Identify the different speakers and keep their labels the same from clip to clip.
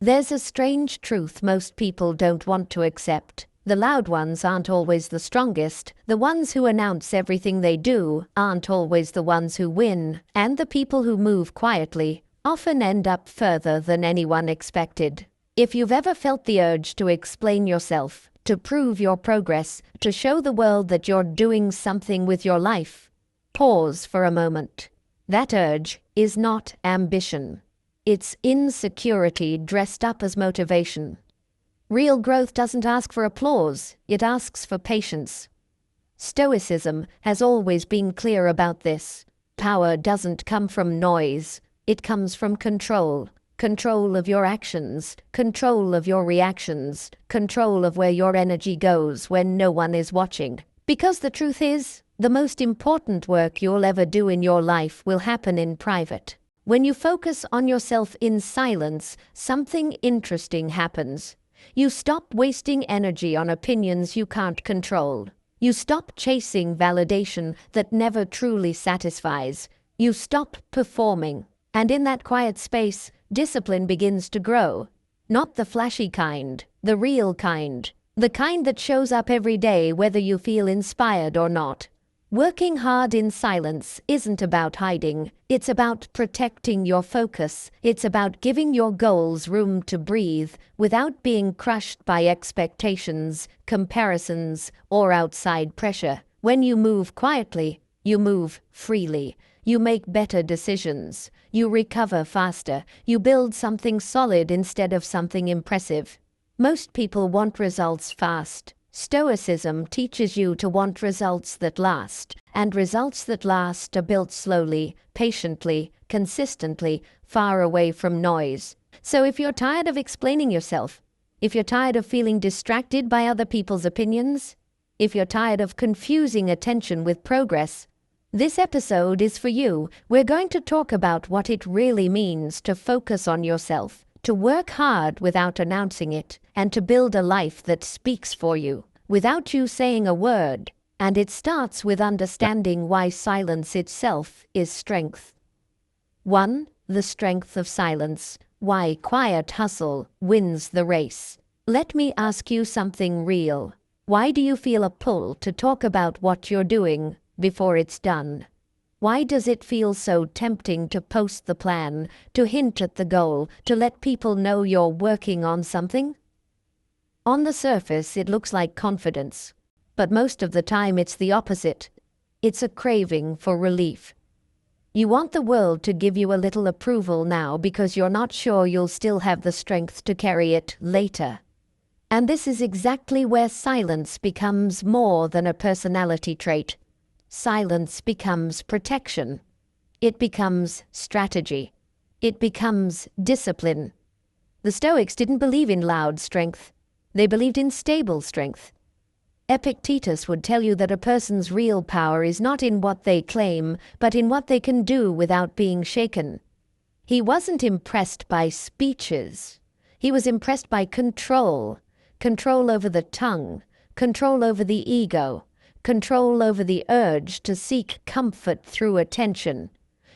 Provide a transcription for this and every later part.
Speaker 1: There's a strange truth most people don't want to accept. The loud ones aren't always the strongest, the ones who announce everything they do aren't always the ones who win, and the people who move quietly often end up further than anyone expected. If you've ever felt the urge to explain yourself, to prove your progress, to show the world that you're doing something with your life, pause for a moment. That urge is not ambition. It's insecurity dressed up as motivation. Real growth doesn't ask for applause, it asks for patience. Stoicism has always been clear about this. Power doesn't come from noise, it comes from control. Control of your actions, control of your reactions, control of where your energy goes when no one is watching. Because the truth is, the most important work you'll ever do in your life will happen in private. When you focus on yourself in silence, something interesting happens. You stop wasting energy on opinions you can't control. You stop chasing validation that never truly satisfies. You stop performing. And in that quiet space, discipline begins to grow. Not the flashy kind, the real kind. The kind that shows up every day whether you feel inspired or not. Working hard in silence isn't about hiding. It's about protecting your focus. It's about giving your goals room to breathe without being crushed by expectations, comparisons, or outside pressure. When you move quietly, you move freely. You make better decisions. You recover faster. You build something solid instead of something impressive. Most people want results fast. Stoicism teaches you to want results that last, and results that last are built slowly, patiently, consistently, far away from noise. So if you're tired of explaining yourself, if you're tired of feeling distracted by other people's opinions, if you're tired of confusing attention with progress, this episode is for you. We're going to talk about what it really means to focus on yourself, to work hard without announcing it, and to build a life that speaks for you, without you saying a word. And it starts with understanding why silence itself is strength. 1. The strength of silence. Why quiet hustle wins the race. Let me ask you something real. Why do you feel a pull to talk about what you're doing before it's done? Why does it feel so tempting to post the plan, to hint at the goal, to let people know you're working on something? On the surface, it looks like confidence, but most of the time it's the opposite. It's a craving for relief. You want the world to give you a little approval now because you're not sure you'll still have the strength to carry it later. And this is exactly where silence becomes more than a personality trait. Silence becomes protection. It becomes strategy. It becomes discipline. The Stoics didn't believe in loud strength. They believed in stable strength. Epictetus would tell you that a person's real power is not in what they claim, but in what they can do without being shaken. He wasn't impressed by speeches. He was impressed by control. Control over the tongue. Control over the ego. Control over the urge to seek comfort through attention.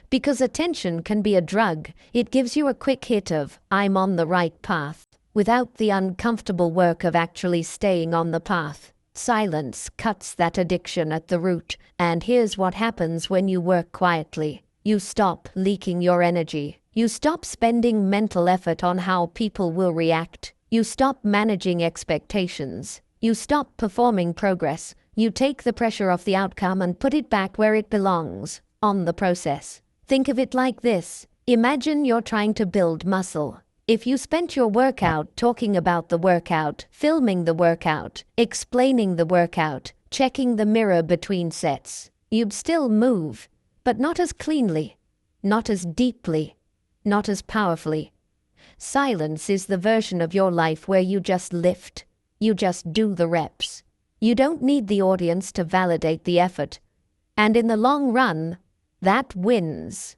Speaker 1: Because attention can be a drug. It gives you a quick hit of, I'm on the right path, without the uncomfortable work of actually staying on the path. Silence cuts that addiction at the root, and here's what happens when you work quietly. You stop leaking your energy. You stop spending mental effort on how people will react. You stop managing expectations. You stop performing progress. You take the pressure off the outcome and put it back where it belongs, on the process. Think of it like this. Imagine you're trying to build muscle. If you spent your workout talking about the workout, filming the workout, explaining the workout, checking the mirror between sets, you'd still move, but not as cleanly, not as deeply, not as powerfully. Silence is the version of your life where you just lift, you just do the reps. You don't need the audience to validate the effort. And in the long run, that wins.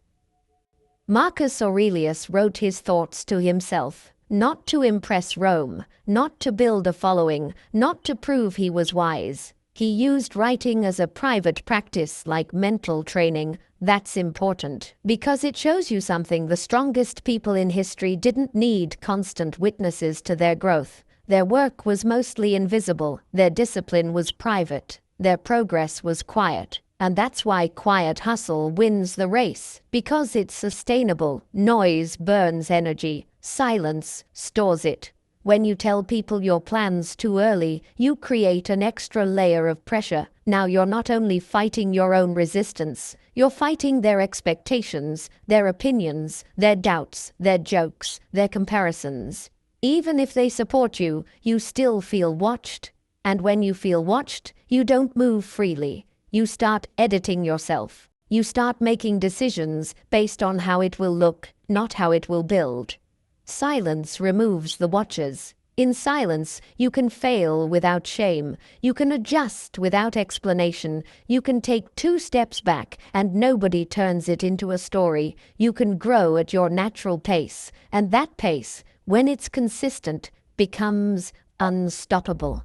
Speaker 1: Marcus Aurelius wrote his thoughts to himself, not to impress Rome, not to build a following, not to prove he was wise. He used writing as a private practice like mental training. That's important, because it shows you something. The strongest people in history didn't need constant witnesses to their growth. Their work was mostly invisible, their discipline was private, their progress was quiet. And that's why quiet hustle wins the race, because it's sustainable. Noise burns energy, silence stores it. When you tell people your plans too early, you create an extra layer of pressure. Now you're not only fighting your own resistance, you're fighting their expectations, their opinions, their doubts, their jokes, their comparisons. Even if they support you, you still feel watched. And when you feel watched, you don't move freely. You start editing yourself. You start making decisions based on how it will look, not how it will build. Silence removes the watchers. In silence, you can fail without shame. You can adjust without explanation. You can take 2 steps back and nobody turns it into a story. You can grow at your natural pace. And that pace, when it's consistent, becomes unstoppable.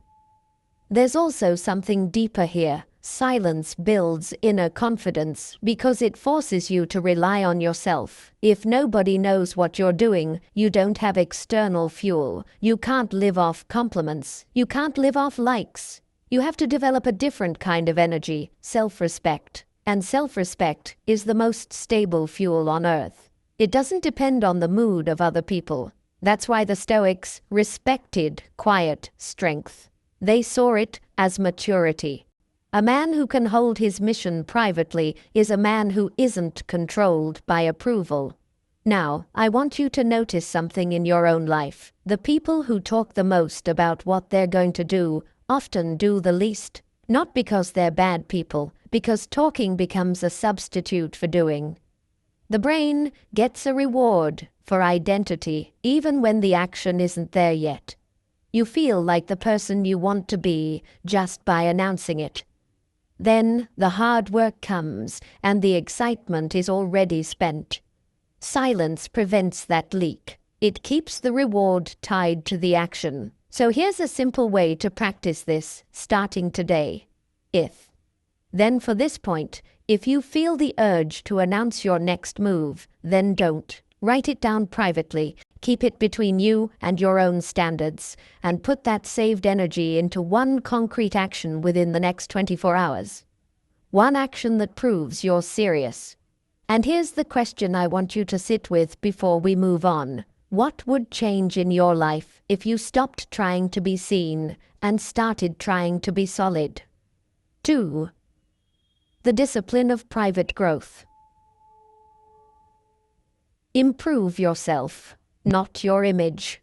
Speaker 1: There's also something deeper here. Silence builds inner confidence because it forces you to rely on yourself. If nobody knows what you're doing, you don't have external fuel. You can't live off compliments. You can't live off likes. You have to develop a different kind of energy, self-respect. And self-respect is the most stable fuel on earth. It doesn't depend on the mood of other people. That's why the Stoics respected quiet strength. They saw it as maturity. A man who can hold his mission privately is a man who isn't controlled by approval. Now, I want you to notice something in your own life. The people who talk the most about what they're going to do often do the least. Not because they're bad people, because talking becomes a substitute for doing. The brain gets a reward for identity, even when the action isn't there yet. You feel like the person you want to be just by announcing it. Then the hard work comes, and the excitement is already spent. Silence prevents that leak. It keeps the reward tied to the action. So here's a simple way to practice this, starting today. Then for this point, if you feel the urge to announce your next move, then don't. Write it down privately. Keep it between you and your own standards, and put that saved energy into one concrete action within the next 24 hours. One action that proves you're serious. And here's the question I want you to sit with before we move on. What would change in your life if you stopped trying to be seen and started trying to be solid? 2. The discipline of private growth. Improve yourself, not your image.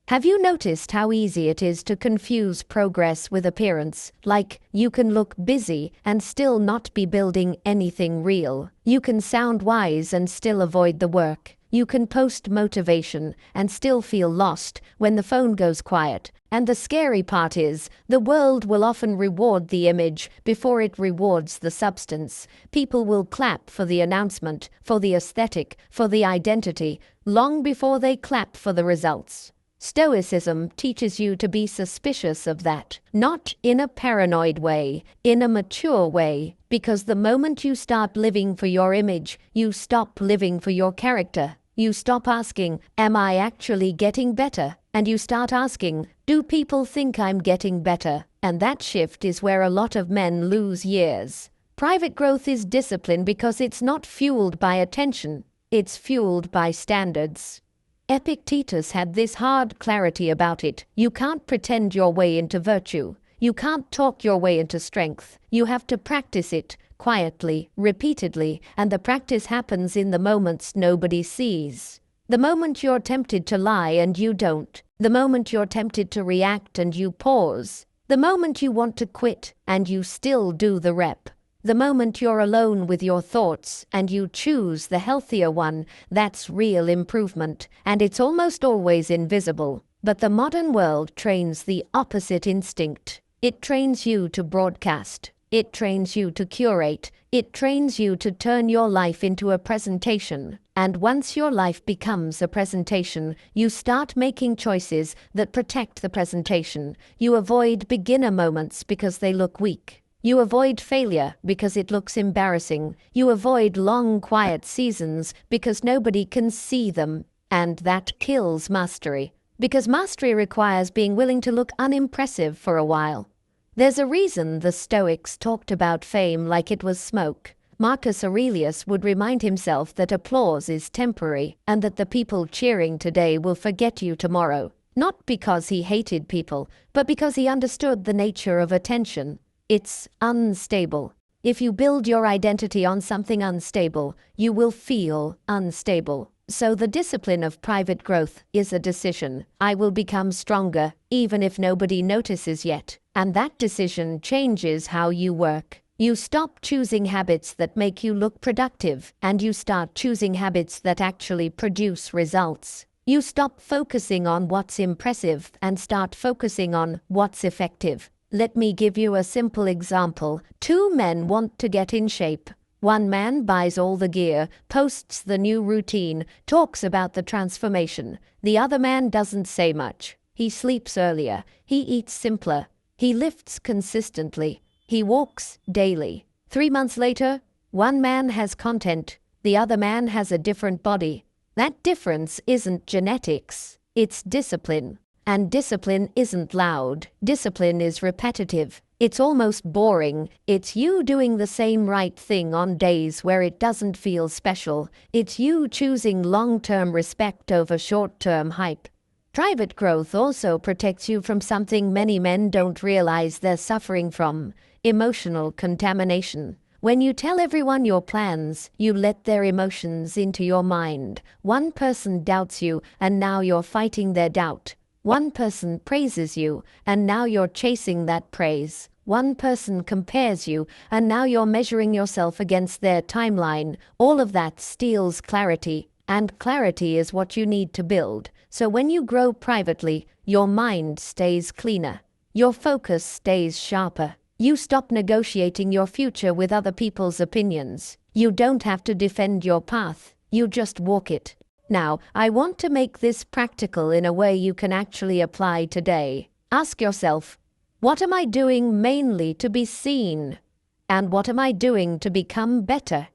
Speaker 1: Have you noticed how easy it is to confuse progress with appearance? Like, you can look busy and still not be building anything real. You can sound wise and still avoid the work. You can post motivation and still feel lost when the phone goes quiet. And the scary part is, the world will often reward the image before it rewards the substance. People will clap for the announcement, for the aesthetic, for the identity, long before they clap for the results. Stoicism teaches you to be suspicious of that, not in a paranoid way, in a mature way, because the moment you start living for your image, you stop living for your character. You stop asking, am I actually getting better? And you start asking, do people think I'm getting better? And that shift is where a lot of men lose years. Private growth is discipline because it's not fueled by attention, it's fueled by standards. Epictetus had this hard clarity about it. You can't pretend your way into virtue. You can't talk your way into strength. You have to practice it, quietly, repeatedly, and the practice happens in the moments nobody sees. The moment you're tempted to lie and you don't. The moment you're tempted to react and you pause. The moment you want to quit and you still do the rep. The moment you're alone with your thoughts and you choose the healthier one, that's real improvement, and it's almost always invisible. But the modern world trains the opposite instinct. It trains you to broadcast. It trains you to curate. It trains you to turn your life into a presentation. And once your life becomes a presentation, you start making choices that protect the presentation. You avoid beginner moments because they look weak. You avoid failure because it looks embarrassing. You avoid long, quiet seasons because nobody can see them. And that kills mastery. Because mastery requires being willing to look unimpressive for a while. There's a reason the Stoics talked about fame like it was smoke. Marcus Aurelius would remind himself that applause is temporary and that the people cheering today will forget you tomorrow. Not because he hated people, but because he understood the nature of attention. It's unstable. If you build your identity on something unstable, you will feel unstable. So the discipline of private growth is a decision. I will become stronger, even if nobody notices yet. And that decision changes how you work. You stop choosing habits that make you look productive, and you start choosing habits that actually produce results. You stop focusing on what's impressive and start focusing on what's effective. Let me give you a simple example. 2 men want to get in shape. One man buys all the gear, posts the new routine, talks about the transformation. The other man doesn't say much. He sleeps earlier. He eats simpler. He lifts consistently. He walks daily. 3 months later, one man has content. The other man has a different body. That difference isn't genetics. It's discipline. And discipline isn't loud. Discipline is repetitive. It's almost boring. It's you doing the same right thing on days where it doesn't feel special. It's you choosing long-term respect over short-term hype. Private growth also protects you from something many men don't realize they're suffering from: emotional contamination. When you tell everyone your plans, you let their emotions into your mind. One person doubts you, and now you're fighting their doubt. One person praises you, and now you're chasing that praise. One person compares you, and now you're measuring yourself against their timeline. All of that steals clarity, and clarity is what you need to build. So when you grow privately, your mind stays cleaner. Your focus stays sharper. You stop negotiating your future with other people's opinions. You don't have to defend your path. You just walk it. Now, I want to make this practical in a way you can actually apply today. Ask yourself, what am I doing mainly to be seen? And what am I doing to become better?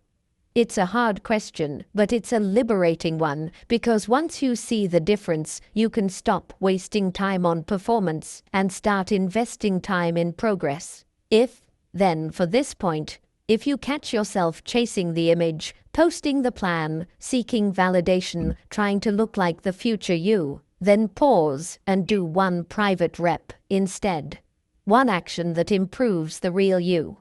Speaker 1: It's a hard question, but it's a liberating one, because once you see the difference, you can stop wasting time on performance and start investing time in progress. Then, for this point, if you catch yourself chasing the image, posting the plan, seeking validation, trying to look like the future you, then pause and do one private rep instead. One action that improves the real you.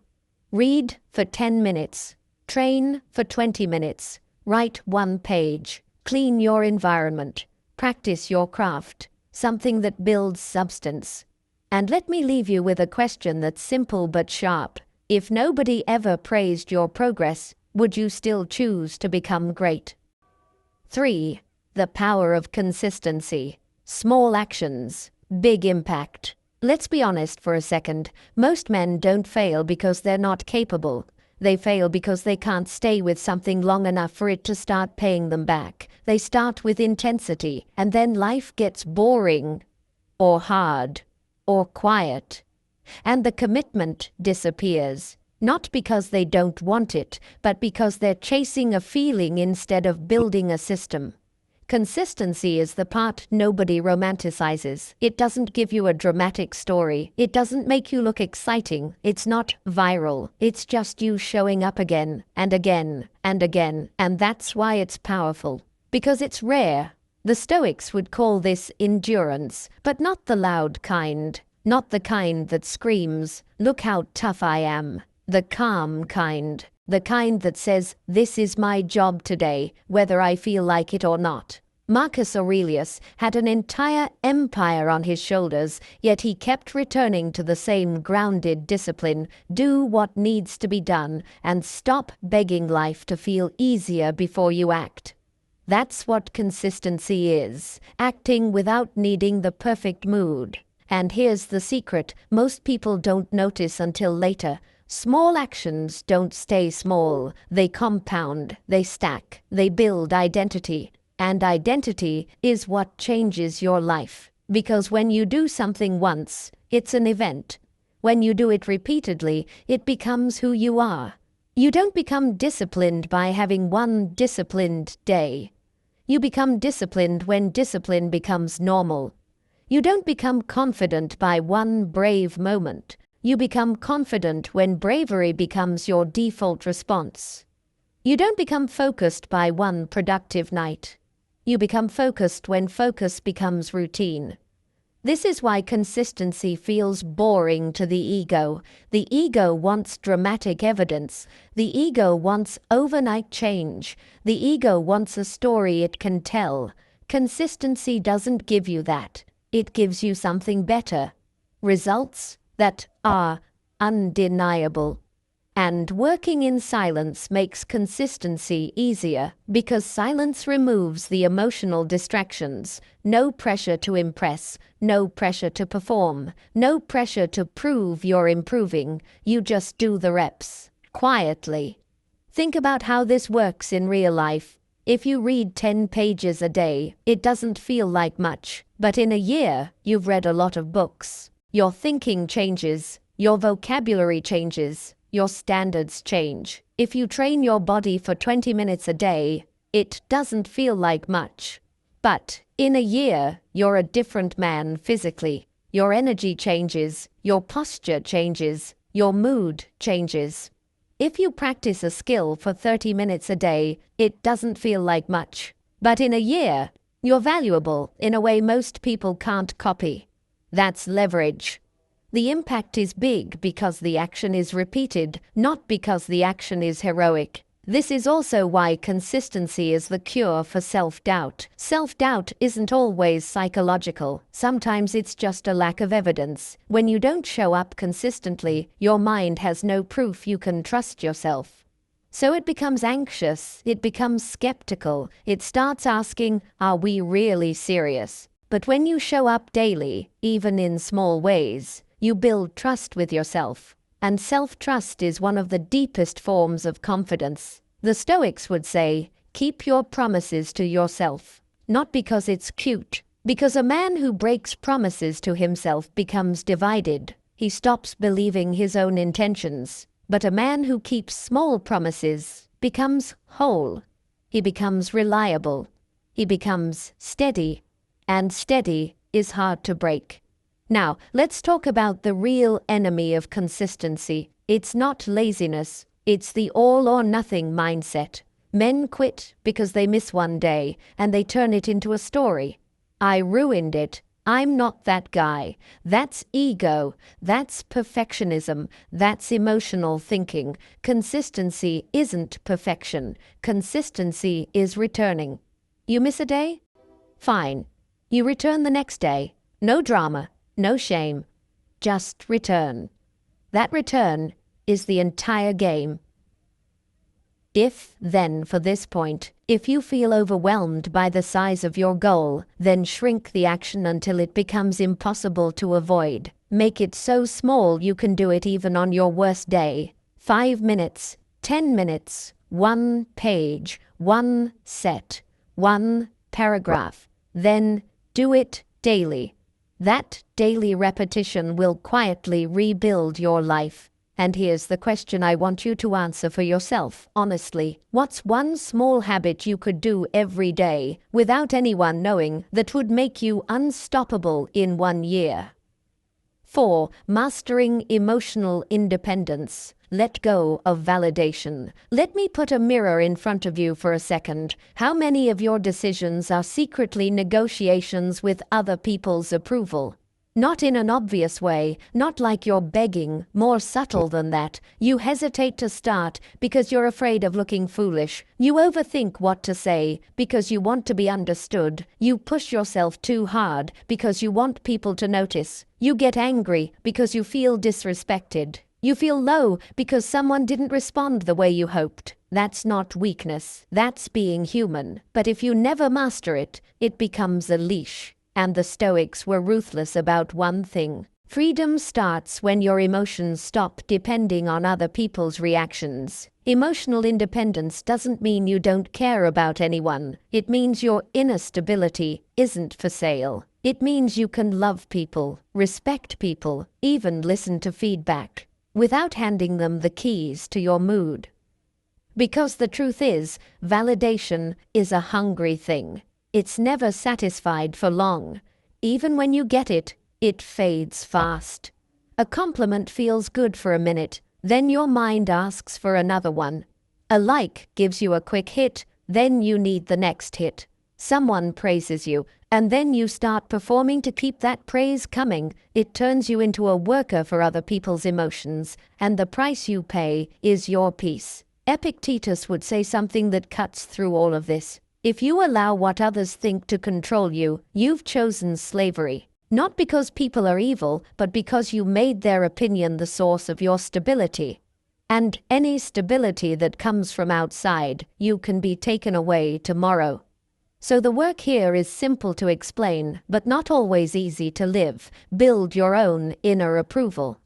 Speaker 1: Read for 10 minutes. Train for 20 minutes. Write 1 page. Clean your environment. Practice your craft. Something that builds substance. And let me leave you with a question that's simple but sharp. If nobody ever praised your progress, would you still choose to become great? 3. The power of consistency. Small actions, big impact. Let's be honest for a second. Most men don't fail because they're not capable. They fail because they can't stay with something long enough for it to start paying them back. They start with intensity, and then life gets boring, or hard, or quiet. And the commitment disappears. Not because they don't want it, but because they're chasing a feeling instead of building a system. Consistency is the part nobody romanticizes. It doesn't give you a dramatic story. It doesn't make you look exciting. It's not viral. It's just you showing up again and again and again. And that's why it's powerful. Because it's rare. The Stoics would call this endurance, but not the loud kind. Not the kind that screams, "Look how tough I am." The calm kind. The kind that says, "This is my job today, whether I feel like it or not." Marcus Aurelius had an entire empire on his shoulders, yet he kept returning to the same grounded discipline: do what needs to be done, and stop begging life to feel easier before you act. That's what consistency is, acting without needing the perfect mood. And here's the secret most people don't notice until later. Small actions don't stay small. They compound, they stack, they build identity. And identity is what changes your life. Because when you do something once, it's an event. When you do it repeatedly, it becomes who you are. You don't become disciplined by having one disciplined day. You become disciplined when discipline becomes normal. You don't become confident by one brave moment. You become confident when bravery becomes your default response. You don't become focused by one productive night. You become focused when focus becomes routine. This is why consistency feels boring to the ego. The ego wants dramatic evidence. The ego wants overnight change. The ego wants a story it can tell. Consistency doesn't give you that. It gives you something better. Results that are undeniable. And working in silence makes consistency easier because silence removes the emotional distractions. No pressure to impress, no pressure to perform, no pressure to prove you're improving. You just do the reps, quietly. Think about how this works in real life. If you read 10 pages a day, it doesn't feel like much. But in a year, you've read a lot of books. Your thinking changes, your vocabulary changes. Your standards change. If you train your body for 20 minutes a day, it doesn't feel like much. But in a year, you're a different man physically. Your energy changes, your posture changes, your mood changes. If you practice a skill for 30 minutes a day, it doesn't feel like much. But in a year, you're valuable in a way most people can't copy. That's leverage. The impact is big because the action is repeated, not because the action is heroic. This is also why consistency is the cure for self-doubt. Self-doubt isn't always psychological. Sometimes it's just a lack of evidence. When you don't show up consistently, your mind has no proof you can trust yourself. So it becomes anxious, it becomes skeptical, it starts asking, are we really serious? But when you show up daily, even in small ways, you build trust with yourself. And self-trust is one of the deepest forms of confidence. The Stoics would say, keep your promises to yourself. Not because it's cute, because a man who breaks promises to himself becomes divided. He stops believing his own intentions. But a man who keeps small promises becomes whole. He becomes reliable. He becomes steady. And steady is hard to break. Now, let's talk about the real enemy of consistency. It's not laziness, it's the all-or-nothing mindset. Men quit because they miss one day, and they turn it into a story. I ruined it. I'm not that guy. That's ego. That's perfectionism. That's emotional thinking. Consistency isn't perfection. Consistency is returning. You miss a day? Fine. You return the next day. No drama. No shame. Just return. That return is the entire game. Then for this point, if you feel overwhelmed by the size of your goal, then shrink the action until it becomes impossible to avoid. Make it so small you can do it even on your worst day. 5 minutes, 10 minutes, 1 page, 1 set, 1 paragraph. Then do it daily. That daily repetition will quietly rebuild your life. And here's the question I want you to answer for yourself, honestly. What's one small habit you could do every day, without anyone knowing, that would make you unstoppable in 1 year? 4. Mastering emotional independence. Let go of validation. Let me put a mirror in front of you for a second. How many of your decisions are secretly negotiations with other people's approval? Not in an obvious way, not like you're begging, more subtle than that. You hesitate to start because you're afraid of looking foolish. You overthink what to say because you want to be understood. You push yourself too hard because you want people to notice. You get angry because you feel disrespected. You feel low because someone didn't respond the way you hoped. That's not weakness. That's being human. But if you never master it, it becomes a leash. And the Stoics were ruthless about one thing. Freedom starts when your emotions stop depending on other people's reactions. Emotional independence doesn't mean you don't care about anyone. It means your inner stability isn't for sale. It means you can love people, respect people, even listen to feedback, without handing them the keys to your mood. Because the truth is, validation is a hungry thing. It's never satisfied for long. Even when you get it, it fades fast. A compliment feels good for a minute, then your mind asks for another one. A like gives you a quick hit, then you need the next hit. Someone praises you, and then you start performing to keep that praise coming. It turns you into a worker for other people's emotions, and the price you pay is your peace. Epictetus would say something that cuts through all of this. If you allow what others think to control you, you've chosen slavery. Not because people are evil, but because you made their opinion the source of your stability. And any stability that comes from outside, you can be taken away tomorrow. So the work here is simple to explain, but not always easy to live. Build your own inner approval.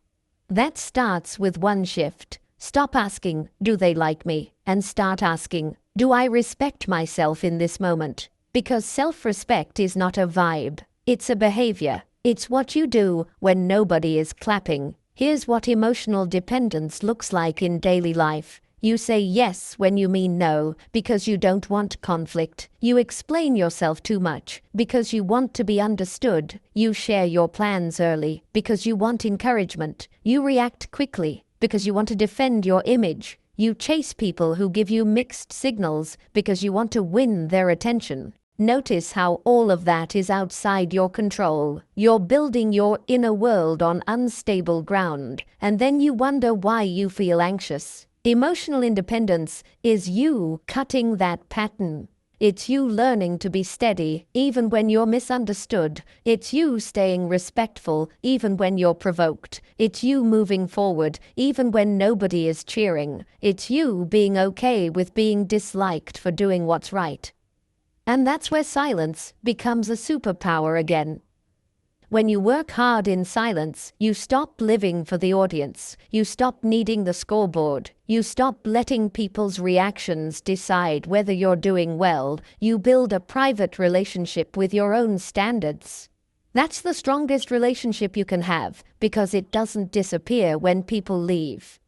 Speaker 1: That starts with one shift. Stop asking, do they like me? And start asking, do I respect myself in this moment? Because self-respect is not a vibe. It's a behavior. It's what you do when nobody is clapping. Here's what emotional dependence looks like in daily life. You say yes when you mean no because you don't want conflict. You explain yourself too much because you want to be understood. You share your plans early because you want encouragement. You react quickly because you want to defend your image. You chase people who give you mixed signals because you want to win their attention. Notice how all of that is outside your control. You're building your inner world on unstable ground, and then you wonder why you feel anxious. Emotional independence is you cutting that pattern. It's you learning to be steady even when you're misunderstood. It's you staying respectful even when you're provoked. It's you moving forward even when nobody is cheering. It's you being okay with being disliked for doing what's right. And that's where silence becomes a superpower again. When you work hard in silence, you stop living for the audience. You stop needing the scoreboard. You stop letting people's reactions decide whether you're doing well. You build a private relationship with your own standards. That's the strongest relationship you can have because it doesn't disappear when people leave.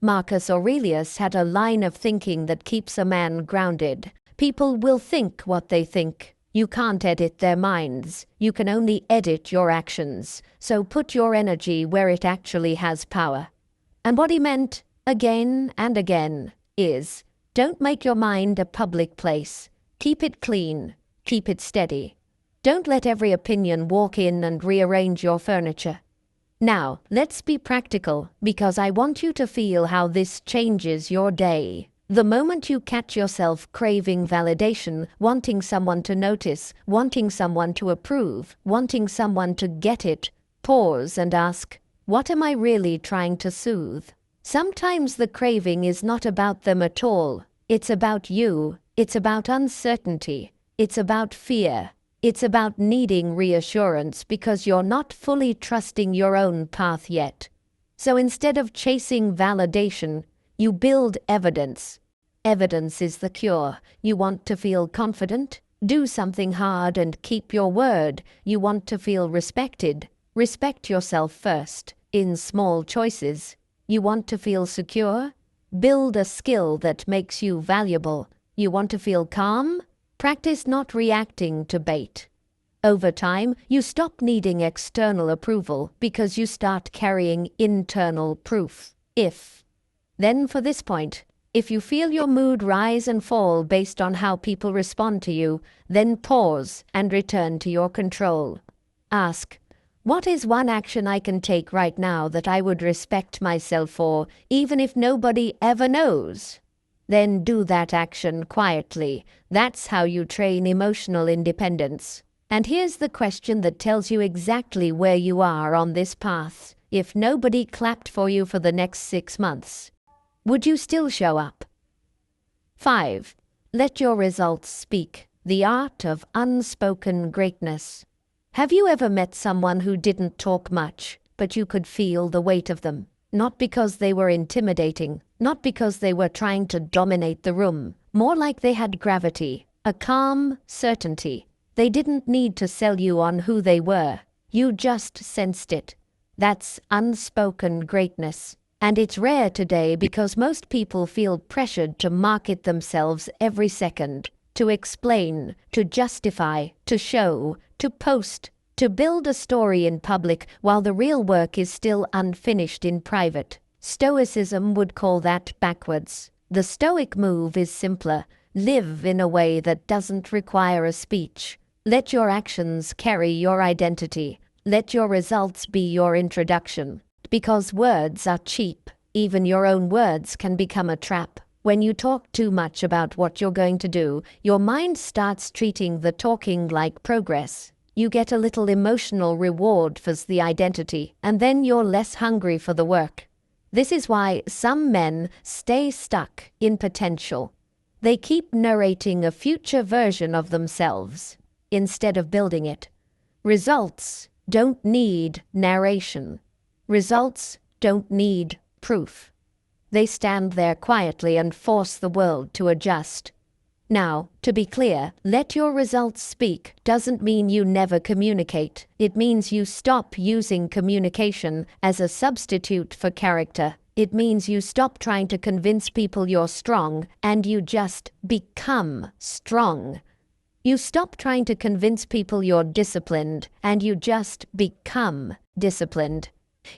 Speaker 1: Marcus Aurelius had a line of thinking that keeps a man grounded. People will think what they think. You can't edit their minds. You can only edit your actions. So put your energy where it actually has power. And what he meant, again and again, is don't make your mind a public place. Keep it clean. Keep it steady. Don't let every opinion walk in and rearrange your furniture. Now, let's be practical, because I want you to feel how this changes your day. The moment you catch yourself craving validation, wanting someone to notice, wanting someone to approve, wanting someone to get it, pause and ask, what am I really trying to soothe? Sometimes the craving is not about them at all. It's about you. It's about uncertainty. It's about fear. It's about needing reassurance because you're not fully trusting your own path yet. So instead of chasing validation, you build evidence. Evidence is the cure. You want to feel confident? Do something hard and keep your word. You want to feel respected? Respect yourself first, in small choices. You want to feel secure? Build a skill that makes you valuable. You want to feel calm? Practice not reacting to bait. Over time, you stop needing external approval because you start carrying internal proof. Then for this point, if you feel your mood rise and fall based on how people respond to you, then pause and return to your control. Ask, what is one action I can take right now that I would respect myself for, even if nobody ever knows? Then do that action quietly. That's how you train emotional independence. And here's the question that tells you exactly where you are on this path. If nobody clapped for you for the next 6 months, would you still show up? 5. Let your results speak. The art of unspoken greatness. Have you ever met someone who didn't talk much, but you could feel the weight of them? Not because they were intimidating, not because they were trying to dominate the room, more like they had gravity, a calm certainty. They didn't need to sell you on who they were. You just sensed it. That's unspoken greatness. And it's rare today because most people feel pressured to market themselves every second, to explain, to justify, to show, to post, to build a story in public while the real work is still unfinished in private. Stoicism would call that backwards. The Stoic move is simpler. Live in a way that doesn't require a speech. Let your actions carry your identity. Let your results be your introduction. Because words are cheap. Even your own words can become a trap. When you talk too much about what you're going to do, your mind starts treating the talking like progress. You get a little emotional reward for the identity, and then you're less hungry for the work. This is why some men stay stuck in potential. They keep narrating a future version of themselves instead of building it. Results don't need narration. Results don't need proof. They stand there quietly and force the world to adjust. Now, to be clear, let your results speak doesn't mean you never communicate. It means you stop using communication as a substitute for character. It means you stop trying to convince people you're strong and you just become strong. You stop trying to convince people you're disciplined and you just become disciplined.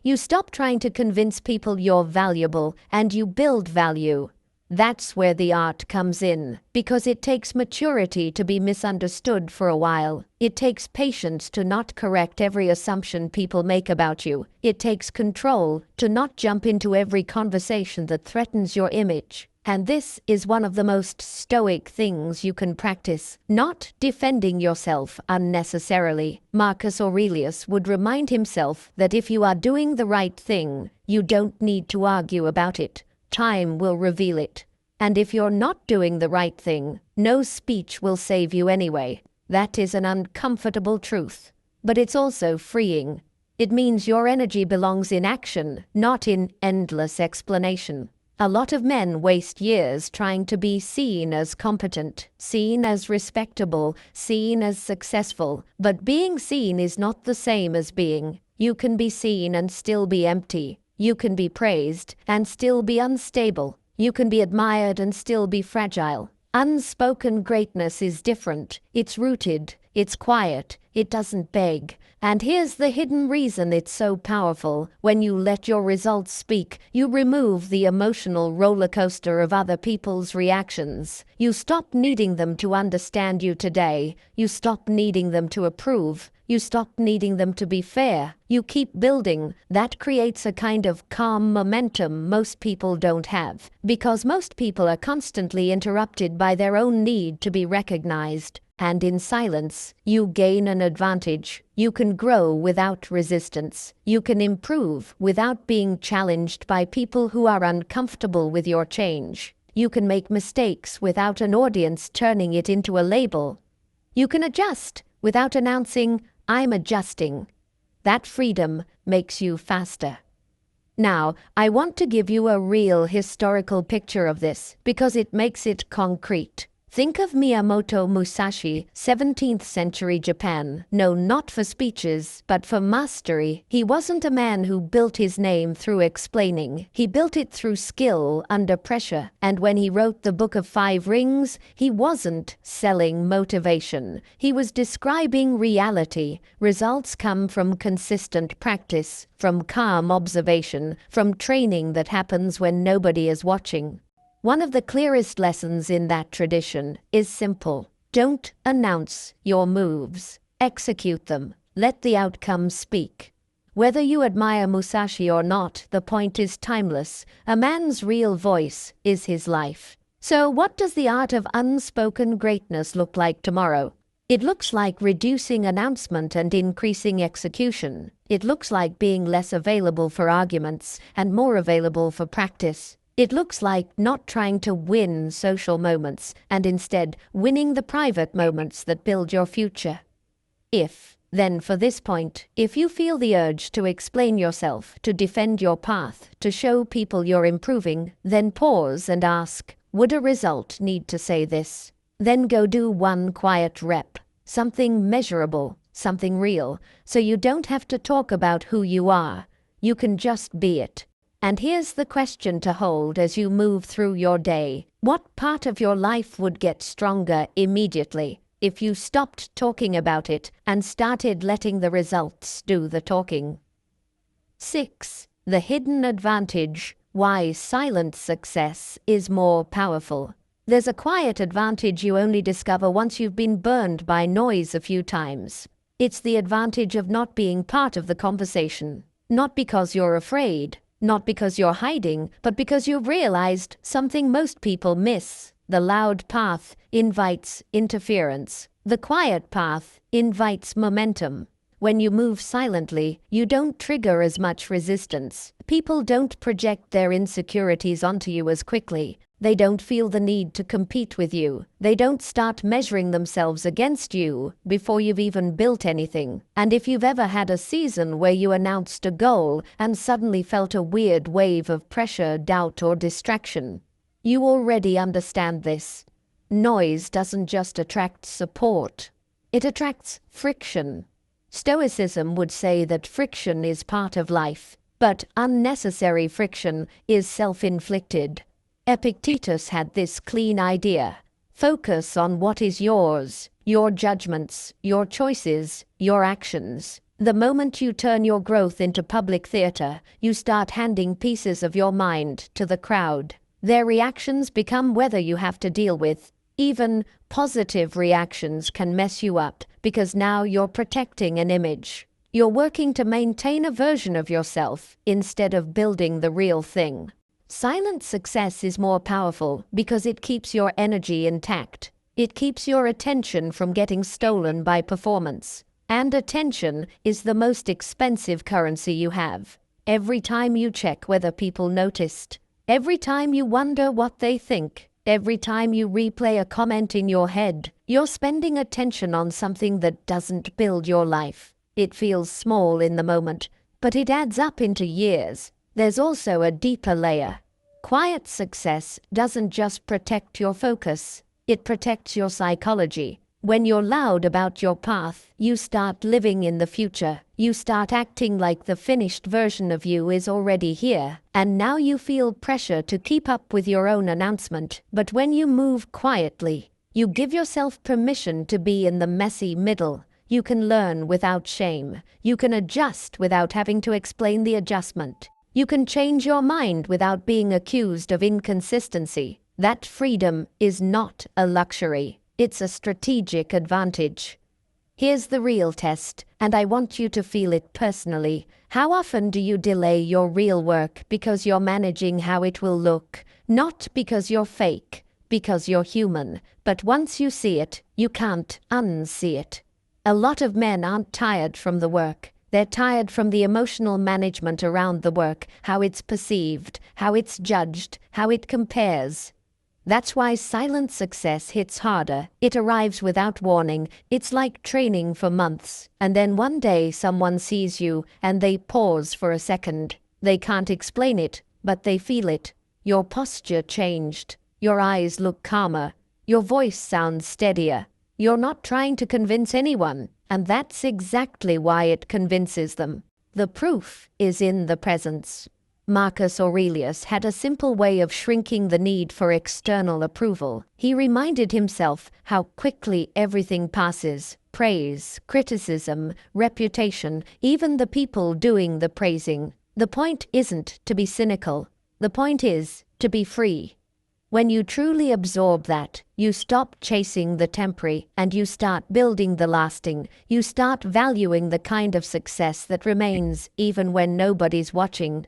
Speaker 1: You stop trying to convince people you're valuable and you build value. That's where the art comes in, because it takes maturity to be misunderstood for a while. It takes patience to not correct every assumption people make about you. It takes control to not jump into every conversation that threatens your image. And this is one of the most stoic things you can practice, not defending yourself unnecessarily. Marcus Aurelius would remind himself that if you are doing the right thing, you don't need to argue about it. Time will reveal it. And if you're not doing the right thing, no speech will save you anyway. That is an uncomfortable truth. But it's also freeing. It means your energy belongs in action, not in endless explanation. A lot of men waste years trying to be seen as competent, seen as respectable, seen as successful. But being seen is not the same as being. You can be seen and still be empty. You can be praised and still be unstable. You can be admired and still be fragile. Unspoken greatness is different. It's rooted. It's quiet. It doesn't beg. And here's the hidden reason it's so powerful. When you let your results speak, you remove the emotional roller coaster of other people's reactions. You stop needing them to understand you today. You stop needing them to approve. You stop needing them to be fair. You keep building. That creates a kind of calm momentum most people don't have, because most people are constantly interrupted by their own need to be recognized. And in silence, you gain an advantage. You can grow without resistance. You can improve without being challenged by people who are uncomfortable with your change. You can make mistakes without an audience turning it into a label. You can adjust without announcing, "I'm adjusting." That freedom makes you faster. Now, I want to give you a real historical picture of this because it makes it concrete. Think of Miyamoto Musashi, 17th century Japan. No, not for speeches, but for mastery. He wasn't a man who built his name through explaining. He built it through skill under pressure. And when he wrote the Book of Five Rings, he wasn't selling motivation. He was describing reality. Results come from consistent practice, from calm observation, from training that happens when nobody is watching. One of the clearest lessons in that tradition is simple. Don't announce your moves. Execute them. Let the outcome speak. Whether you admire Musashi or not, the point is timeless. A man's real voice is his life. So what does the art of unspoken greatness look like tomorrow? It looks like reducing announcement and increasing execution. It looks like being less available for arguments and more available for practice. It looks like not trying to win social moments and instead winning the private moments that build your future. Then for this point, if you feel the urge to explain yourself, to defend your path, to show people you're improving, then pause and ask, would a result need to say this? Then go do one quiet rep. something measurable, something real, so you don't have to talk about who you are. You can just be it. And here's the question to hold as you move through your day. What part of your life would get stronger immediately if you stopped talking about it and started letting the results do the talking? 6. The hidden advantage. Why silent success is more powerful. There's a quiet advantage you only discover once you've been burned by noise a few times. It's the advantage of not being part of the conversation. Not because you're afraid, not because you're hiding, but because you've realized something most people miss. The loud path invites interference. The quiet path invites momentum. When you move silently, you don't trigger as much resistance. People don't project their insecurities onto you as quickly. They don't feel the need to compete with you. They don't start measuring themselves against you before you've even built anything. And if you've ever had a season where you announced a goal and suddenly felt a weird wave of pressure, doubt, or distraction, you already understand this. Noise doesn't just attract support. It attracts friction. Stoicism would say that friction is part of life, but unnecessary friction is self-inflicted. Epictetus had this clean idea. Focus on what is yours, your judgments, your choices, your actions. The moment you turn your growth into public theater, you start handing pieces of your mind to the crowd. Their reactions become weather you have to deal with. Even positive reactions can mess you up because now you're protecting an image. You're working to maintain a version of yourself instead of building the real thing. Silent success is more powerful because it keeps your energy intact. It keeps your attention from getting stolen by performance. And attention is the most expensive currency you have. Every time you check whether people noticed, every time you wonder what they think, every time you replay a comment in your head, you're spending attention on something that doesn't build your life. It feels small in the moment, but it adds up into years. There's also a deeper layer. Quiet success doesn't just protect your focus, it protects your psychology. When you're loud about your path, you start living in the future. You start acting like the finished version of you is already here, and now you feel pressure to keep up with your own announcement. But when you move quietly, you give yourself permission to be in the messy middle. You can learn without shame. You can adjust without having to explain the adjustment. You can change your mind without being accused of inconsistency. That freedom is not a luxury. It's a strategic advantage. Here's the real test, and I want you to feel it personally. How often do you delay your real work because you're managing how it will look? Not because you're fake, because you're human. But once you see it, you can't unsee it. A lot of men aren't tired from the work. They're tired from the emotional management around the work, how it's perceived, how it's judged, how it compares. That's why silent success hits harder. It arrives without warning. It's like training for months. And then one day someone sees you and they pause for a second. They can't explain it, but they feel it. Your posture changed. Your eyes look calmer. Your voice sounds steadier. You're not trying to convince anyone, and that's exactly why it convinces them. The proof is in the presence. Marcus Aurelius had a simple way of shrinking the need for external approval. He reminded himself how quickly everything passes. Praise, criticism, reputation, even the people doing the praising. The point isn't to be cynical. The point is to be free. When you truly absorb that, you stop chasing the temporary and you start building the lasting. You start valuing the kind of success that remains even when nobody's watching.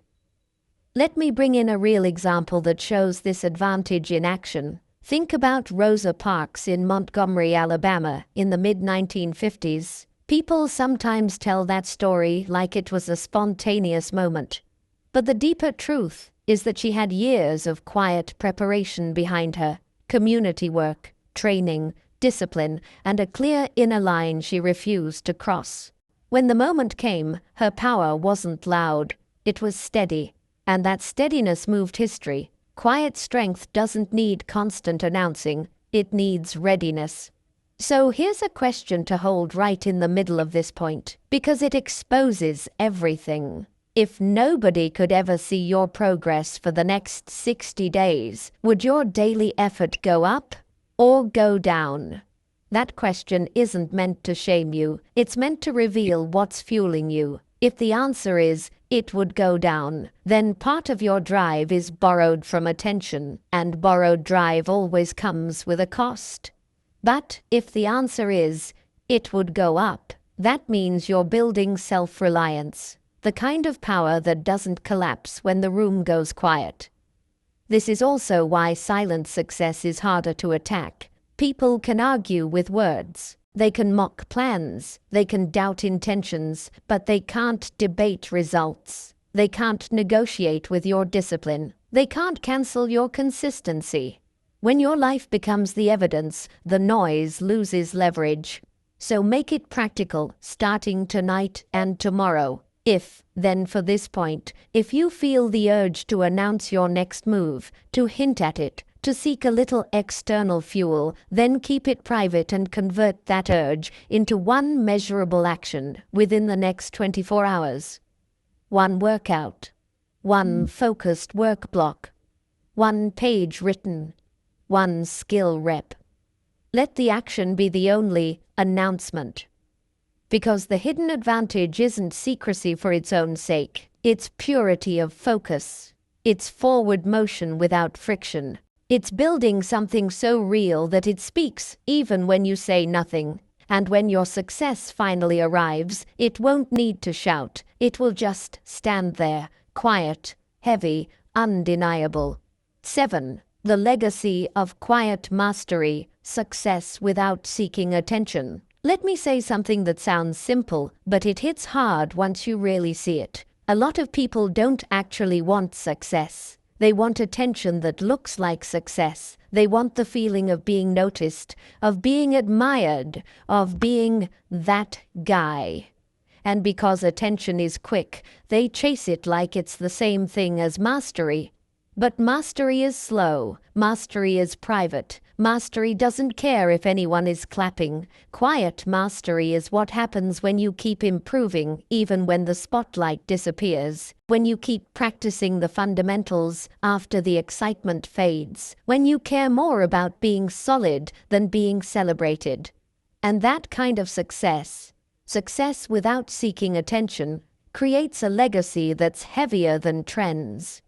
Speaker 1: Let me bring in a real example that shows this advantage in action. Think about Rosa Parks in Montgomery, Alabama, in the mid-1950s. People sometimes tell that story like it was a spontaneous moment. But the deeper truth is that she had years of quiet preparation behind her, community work, training, discipline, and a clear inner line she refused to cross. When the moment came, her power wasn't loud, it was steady. And that steadiness moved history. Quiet strength doesn't need constant announcing, it needs readiness. So here's a question to hold right in the middle of this point, because it exposes everything. If nobody could ever see your progress for the next 60 days, would your daily effort go up or go down? That question isn't meant to shame you, it's meant to reveal what's fueling you. If the answer is, it would go down, then part of your drive is borrowed from attention, and borrowed drive always comes with a cost. But if the answer is, it would go up, that means you're building self-reliance, the kind of power that doesn't collapse when the room goes quiet. This is also why silent success is harder to attack. People can argue with words. They can mock plans. They can doubt intentions, but they can't debate results. They can't negotiate with your discipline. They can't cancel your consistency. When your life becomes the evidence, the noise loses leverage. So make it practical, starting tonight and tomorrow. Then for this point, if you feel the urge to announce your next move, to hint at it, to seek a little external fuel, then keep it private and convert that urge into one measurable action within the next 24 hours. One workout, one focused work block, one page written, one skill rep. Let the action be the only announcement. Because the hidden advantage isn't secrecy for its own sake. It's purity of focus. It's forward motion without friction. It's building something so real that it speaks even when you say nothing. And when your success finally arrives, it won't need to shout. It will just stand there, quiet, heavy, undeniable. 7. The legacy of quiet mastery, success without seeking attention. Let me say something that sounds simple, but it hits hard once you really see it. A lot of people don't actually want success. They want attention that looks like success. They want the feeling of being noticed, of being admired, of being that guy. And because attention is quick, they chase it like it's the same thing as mastery. But mastery is slow. Mastery is private. Mastery doesn't care if anyone is clapping. Quiet mastery is what happens when you keep improving, even when the spotlight disappears. When you keep practicing the fundamentals after the excitement fades. When you care more about being solid than being celebrated. And that kind of success without seeking attention, creates a legacy that's heavier than trends.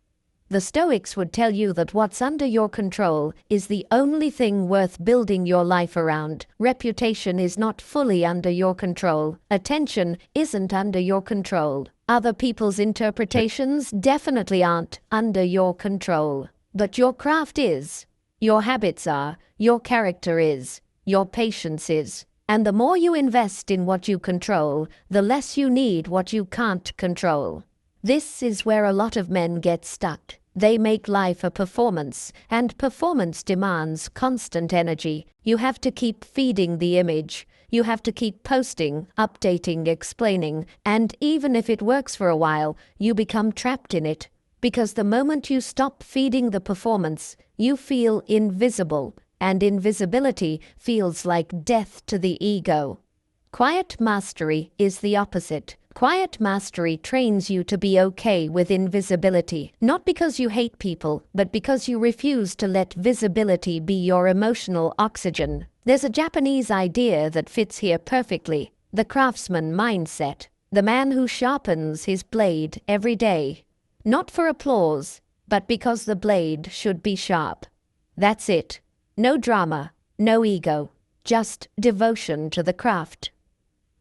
Speaker 1: The Stoics would tell you that what's under your control is the only thing worth building your life around. Reputation is not fully under your control. Attention isn't under your control. Other people's interpretations definitely aren't under your control. But your craft is. Your habits are. Your character is. Your patience is. And the more you invest in what you control, the less you need what you can't control. This is where a lot of men get stuck. They make life a performance, and performance demands constant energy. You have to keep feeding the image. You have to keep posting, updating, explaining, and even if it works for a while, you become trapped in it. Because the moment you stop feeding the performance, you feel invisible, and invisibility feels like death to the ego. Quiet mastery is the opposite. Quiet mastery trains you to be okay with invisibility, not because you hate people, but because you refuse to let visibility be your emotional oxygen. There's a Japanese idea that fits here perfectly: the craftsman mindset, the man who sharpens his blade every day, not for applause, but because the blade should be sharp. That's it. No drama, no ego, just devotion to the craft.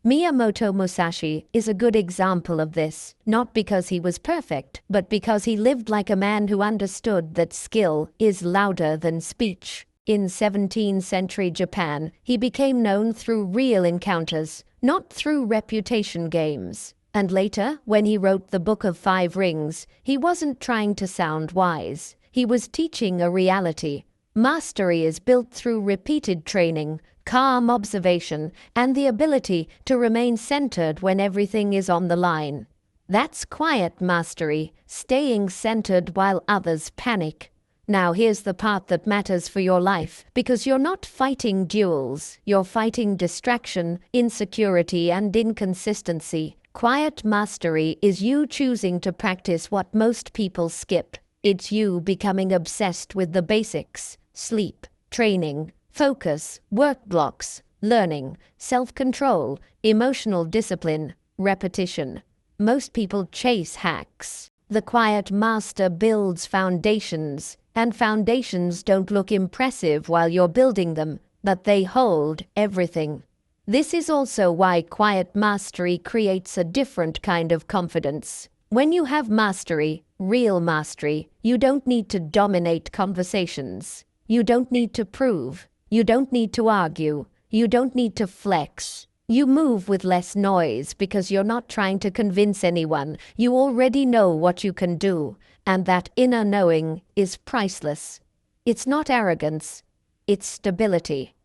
Speaker 1: Miyamoto Musashi is a good example of this, not because he was perfect, but because he lived like a man who understood that skill is louder than speech. In 17th century Japan, he became known through real encounters, not through reputation games. And later, when he wrote the Book of Five Rings, he wasn't trying to sound wise. He was teaching a reality. Mastery is built through repeated training, calm observation, and the ability to remain centered when everything is on the line. That's quiet mastery, staying centered while others panic. Now here's the part that matters for your life, because you're not fighting duels, you're fighting distraction, insecurity, and inconsistency. Quiet mastery is you choosing to practice what most people skip. It's you becoming obsessed with the basics: sleep, training, focus, work blocks, learning, self-control, emotional discipline, repetition. Most people chase hacks. The quiet master builds foundations, and foundations don't look impressive while you're building them, but they hold everything. This is also why quiet mastery creates a different kind of confidence. When you have mastery, real mastery, you don't need to dominate conversations. You don't need to prove. You don't need to argue. You don't need to flex. You move with less noise because you're not trying to convince anyone. You already know what you can do, and that inner knowing is priceless. It's not arrogance, it's stability.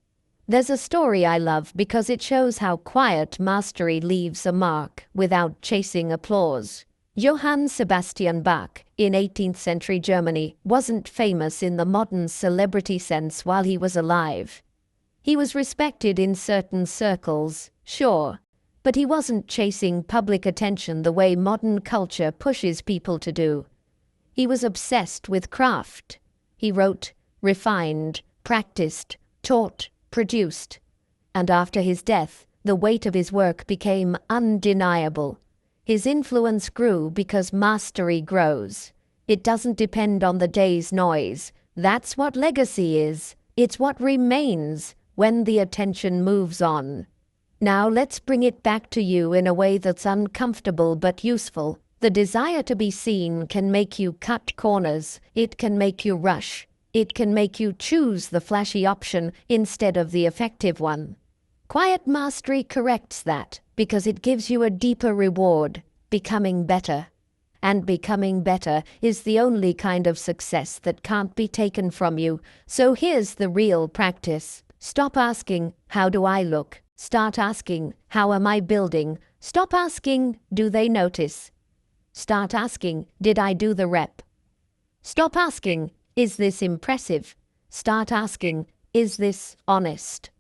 Speaker 1: There's a story I love because it shows how quiet mastery leaves a mark without chasing applause. Johann Sebastian Bach, in 18th century Germany, wasn't famous in the modern celebrity sense while he was alive. He was respected in certain circles, sure, but he wasn't chasing public attention the way modern culture pushes people to do. He was obsessed with craft. He wrote, refined, practiced, taught, produced. And after his death, the weight of his work became undeniable. His influence grew because mastery grows. It doesn't depend on the day's noise. That's what legacy is. It's what remains when the attention moves on. Now let's bring it back to you in a way that's uncomfortable but useful. The desire to be seen can make you cut corners. It can make you rush. It can make you choose the flashy option instead of the effective one. Quiet mastery corrects that because it gives you a deeper reward: becoming better. And becoming better is the only kind of success that can't be taken from you. So here's the real practice. Stop asking, how do I look? Start asking, how am I building? Stop asking, do they notice? Start asking, did I do the rep? Stop asking, is this impressive? Start asking, is this honest?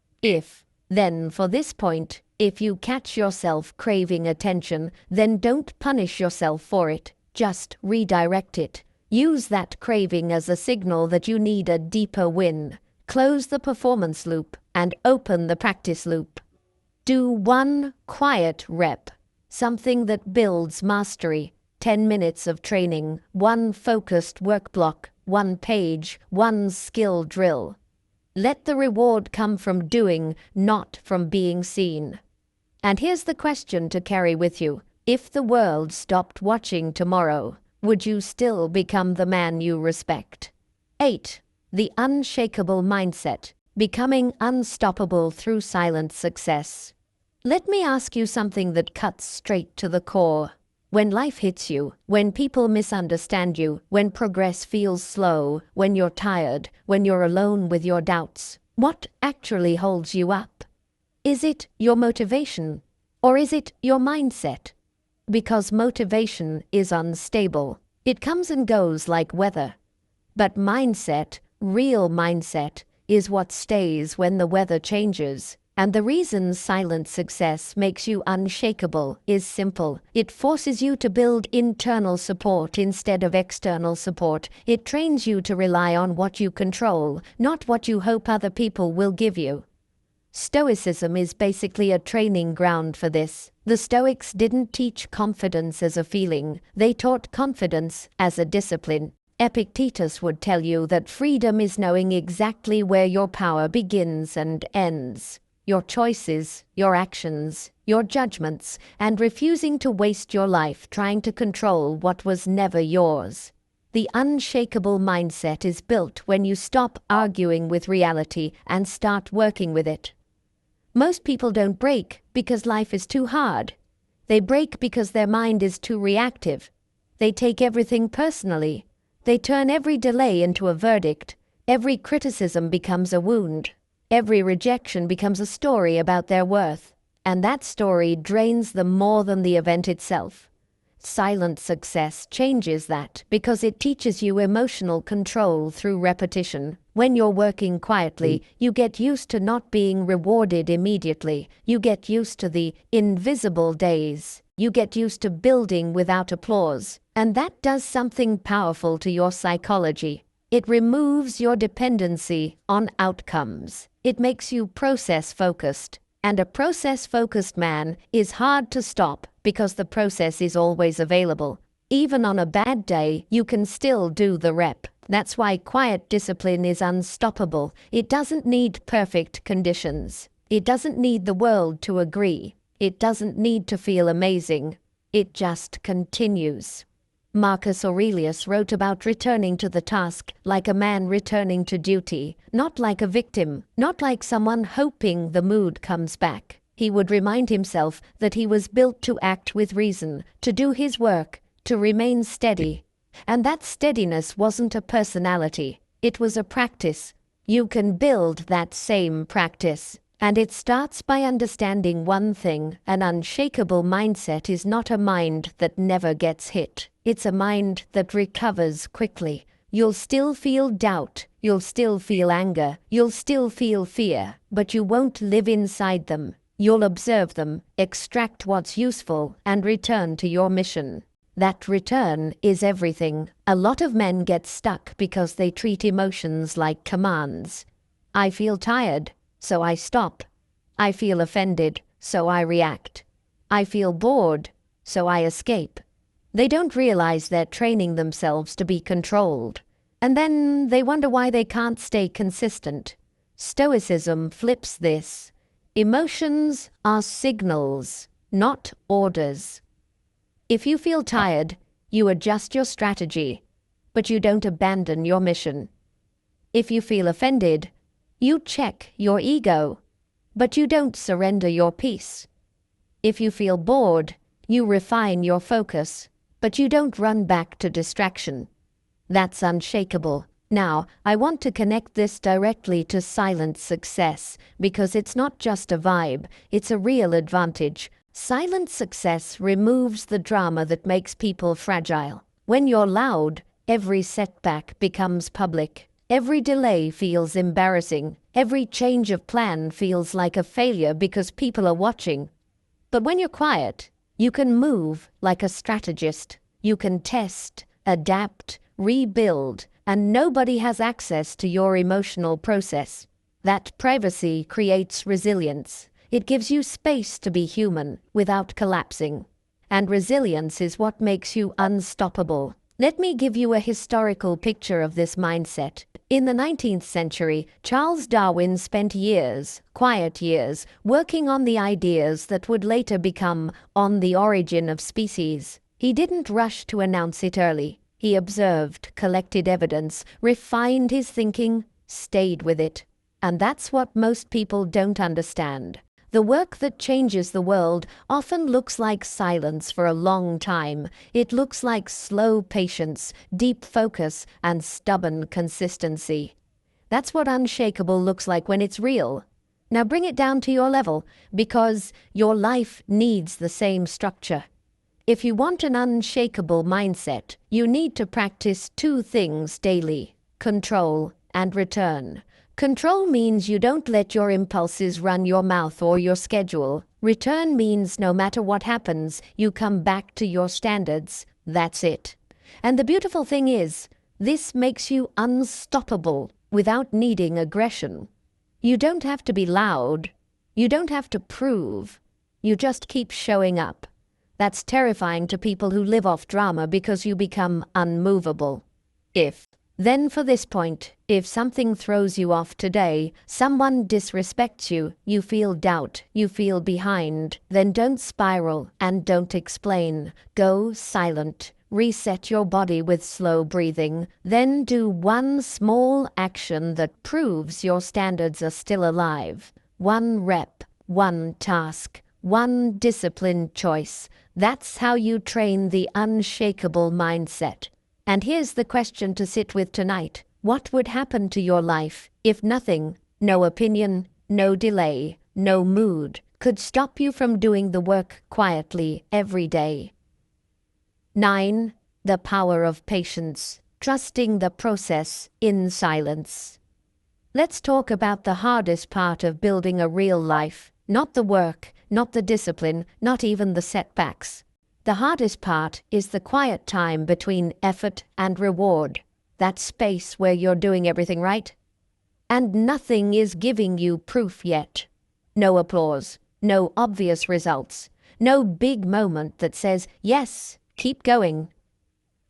Speaker 1: Then for this point, if you catch yourself craving attention, then don't punish yourself for it. Just redirect it. Use that craving as a signal that you need a deeper win. Close the performance loop and open the practice loop. Do one quiet rep, something that builds mastery. 10 minutes of training, one focused work block, one page, one skill drill. Let the reward come from doing, not from being seen. And here's the question to carry with you. If the world stopped watching tomorrow, would you still become the man you respect? 8. The unshakable mindset. Becoming unstoppable through silent success. Let me ask you something that cuts straight to the core. When life hits you, when people misunderstand you, when progress feels slow, when you're tired, when you're alone with your doubts, what actually holds you up? Is it your motivation, or is it your mindset? Because motivation is unstable. It comes and goes like weather. But mindset, real mindset, is what stays when the weather changes. And the reason silent success makes you unshakable is simple. It forces you to build internal support instead of external support. It trains you to rely on what you control, not what you hope other people will give you. Stoicism is basically a training ground for this. The Stoics didn't teach confidence as a feeling. They taught confidence as a discipline. Epictetus would tell you that freedom is knowing exactly where your power begins and ends. Your choices, your actions, your judgments, and refusing to waste your life trying to control what was never yours. The unshakable mindset is built when you stop arguing with reality and start working with it. Most people don't break because life is too hard. They break because their mind is too reactive. They take everything personally. They turn every delay into a verdict. Every criticism becomes a wound. Every rejection becomes a story about their worth. And that story drains them more than the event itself. Silent success changes that because it teaches you emotional control through repetition. When you're working quietly, you get used to not being rewarded immediately. You get used to the invisible days. You get used to building without applause. And that does something powerful to your psychology. It removes your dependency on outcomes. It makes you process-focused. And a process-focused man is hard to stop because the process is always available. Even on a bad day, you can still do the rep. That's why quiet discipline is unstoppable. It doesn't need perfect conditions. It doesn't need the world to agree. It doesn't need to feel amazing. It just continues. Marcus Aurelius wrote about returning to the task like a man returning to duty, not like a victim, not like someone hoping the mood comes back. He would remind himself that he was built to act with reason, to do his work, to remain steady. And that steadiness wasn't a personality, it was a practice. You can build that same practice. And it starts by understanding one thing: an unshakable mindset is not a mind that never gets hit. It's a mind that recovers quickly. You'll still feel doubt, you'll still feel anger, you'll still feel fear, but you won't live inside them. You'll observe them, extract what's useful, and return to your mission. That return is everything. A lot of men get stuck because they treat emotions like commands. I feel tired, so I stop. I feel offended, so I react. I feel bored, so I escape. They don't realize they're training themselves to be controlled. And then they wonder why they can't stay consistent. Stoicism flips this. Emotions are signals, not orders. If you feel tired, you adjust your strategy, but you don't abandon your mission. If you feel offended, you check your ego, but you don't surrender your peace. If you feel bored, you refine your focus, but you don't run back to distraction. That's unshakable. Now, I want to connect this directly to silent success, because it's not just a vibe, it's a real advantage. Silent success removes the drama that makes people fragile. When you're loud, every setback becomes public. Every delay feels embarrassing. Every change of plan feels like a failure because people are watching. But when you're quiet, you can move like a strategist. You can test, adapt, rebuild, and nobody has access to your emotional process. That privacy creates resilience. It gives you space to be human without collapsing. And resilience is what makes you unstoppable. Let me give you a historical picture of this mindset. In the 19th century, Charles Darwin spent years, quiet years, working on the ideas that would later become On the Origin of Species. He didn't rush to announce it early. He observed, collected evidence, refined his thinking, stayed with it. And that's what most people don't understand. The work that changes the world often looks like silence for a long time. It looks like slow patience, deep focus, and stubborn consistency. That's what unshakable looks like when it's real. Now bring it down to your level, because your life needs the same structure. If you want an unshakable mindset, you need to practice two things daily: control and return. Control means you don't let your impulses run your mouth or your schedule. Return means no matter what happens, you come back to your standards. That's it. And the beautiful thing is, this makes you unstoppable without needing aggression. You don't have to be loud. You don't have to prove. You just keep showing up. That's terrifying to people who live off drama because you become unmovable. Then for this point, if something throws you off today, someone disrespects you, you feel doubt, you feel behind, then don't spiral and don't explain. Go silent. Reset your body with slow breathing. Then do one small action that proves your standards are still alive. One rep, one task, one disciplined choice. That's how you train the unshakable mindset. And here's the question to sit with tonight. What would happen to your life if nothing, no opinion, no delay, no mood, could stop you from doing the work quietly every day? 9. The power of patience. Trusting the process in silence. Let's talk about the hardest part of building a real life. Not the work, not the discipline, not even the setbacks. The hardest part is the quiet time between effort and reward. That space where you're doing everything right, and nothing is giving you proof yet. No applause, no obvious results, no big moment that says, yes, keep going.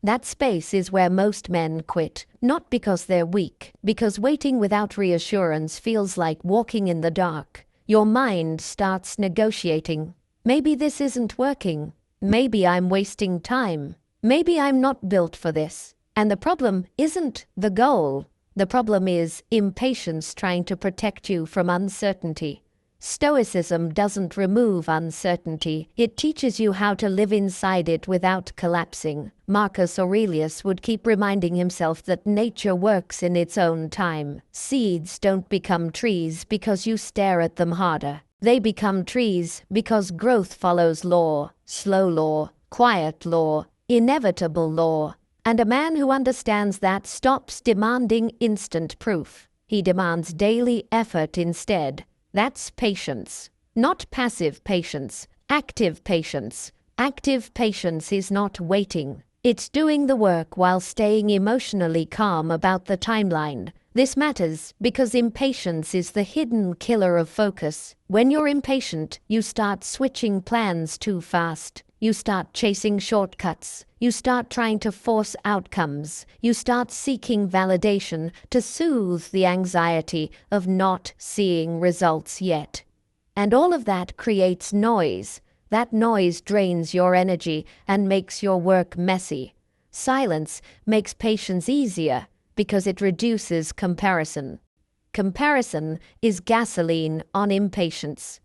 Speaker 1: That space is where most men quit, not because they're weak, because waiting without reassurance feels like walking in the dark. Your mind starts negotiating. Maybe this isn't working. Maybe I'm wasting time. Maybe I'm not built for this. And the problem isn't the goal. The problem is impatience trying to protect you from uncertainty. Stoicism doesn't remove uncertainty. It teaches you how to live inside it without collapsing. Marcus Aurelius would keep reminding himself that nature works in its own time. Seeds don't become trees because you stare at them harder. They become trees because growth follows law, slow law, quiet law, inevitable law. And a man who understands that stops demanding instant proof. He demands daily effort instead. That's patience. Not passive patience, active patience. Active patience is not waiting. It's doing the work while staying emotionally calm about the timeline. This matters because impatience is the hidden killer of focus. When you're impatient, you start switching plans too fast. You start chasing shortcuts. You start trying to force outcomes. You start seeking validation to soothe the anxiety of not seeing results yet. And all of that creates noise. That noise drains your energy and makes your work messy. Silence makes patience easier because it reduces comparison. Comparison is gasoline on impatience.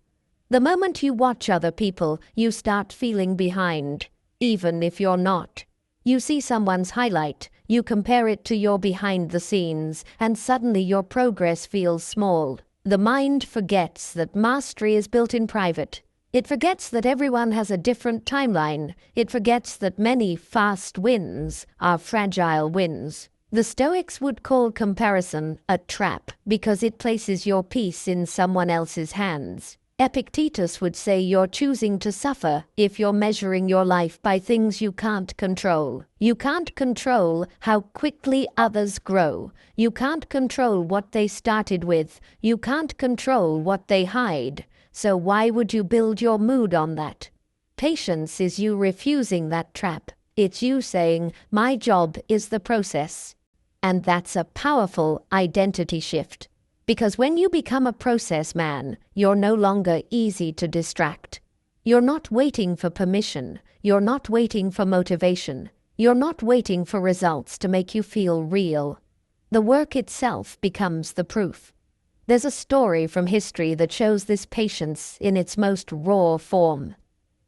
Speaker 1: The moment you watch other people, you start feeling behind, even if you're not. You see someone's highlight, you compare it to your behind the scenes, and suddenly your progress feels small. The mind forgets that mastery is built in private. It forgets that everyone has a different timeline. It forgets that many fast wins are fragile wins. The Stoics would call comparison a trap because it places your peace in someone else's hands. Epictetus would say you're choosing to suffer if you're measuring your life by things you can't control. You can't control how quickly others grow. You can't control what they started with. You can't control what they hide. So why would you build your mood on that? Patience is you refusing that trap. It's you saying, my job is the process. And that's a powerful identity shift. Because when you become a process man, you're no longer easy to distract. You're not waiting for permission. You're not waiting for motivation. You're not waiting for results to make you feel real. The work itself becomes the proof. There's a story from history that shows this patience in its most raw form.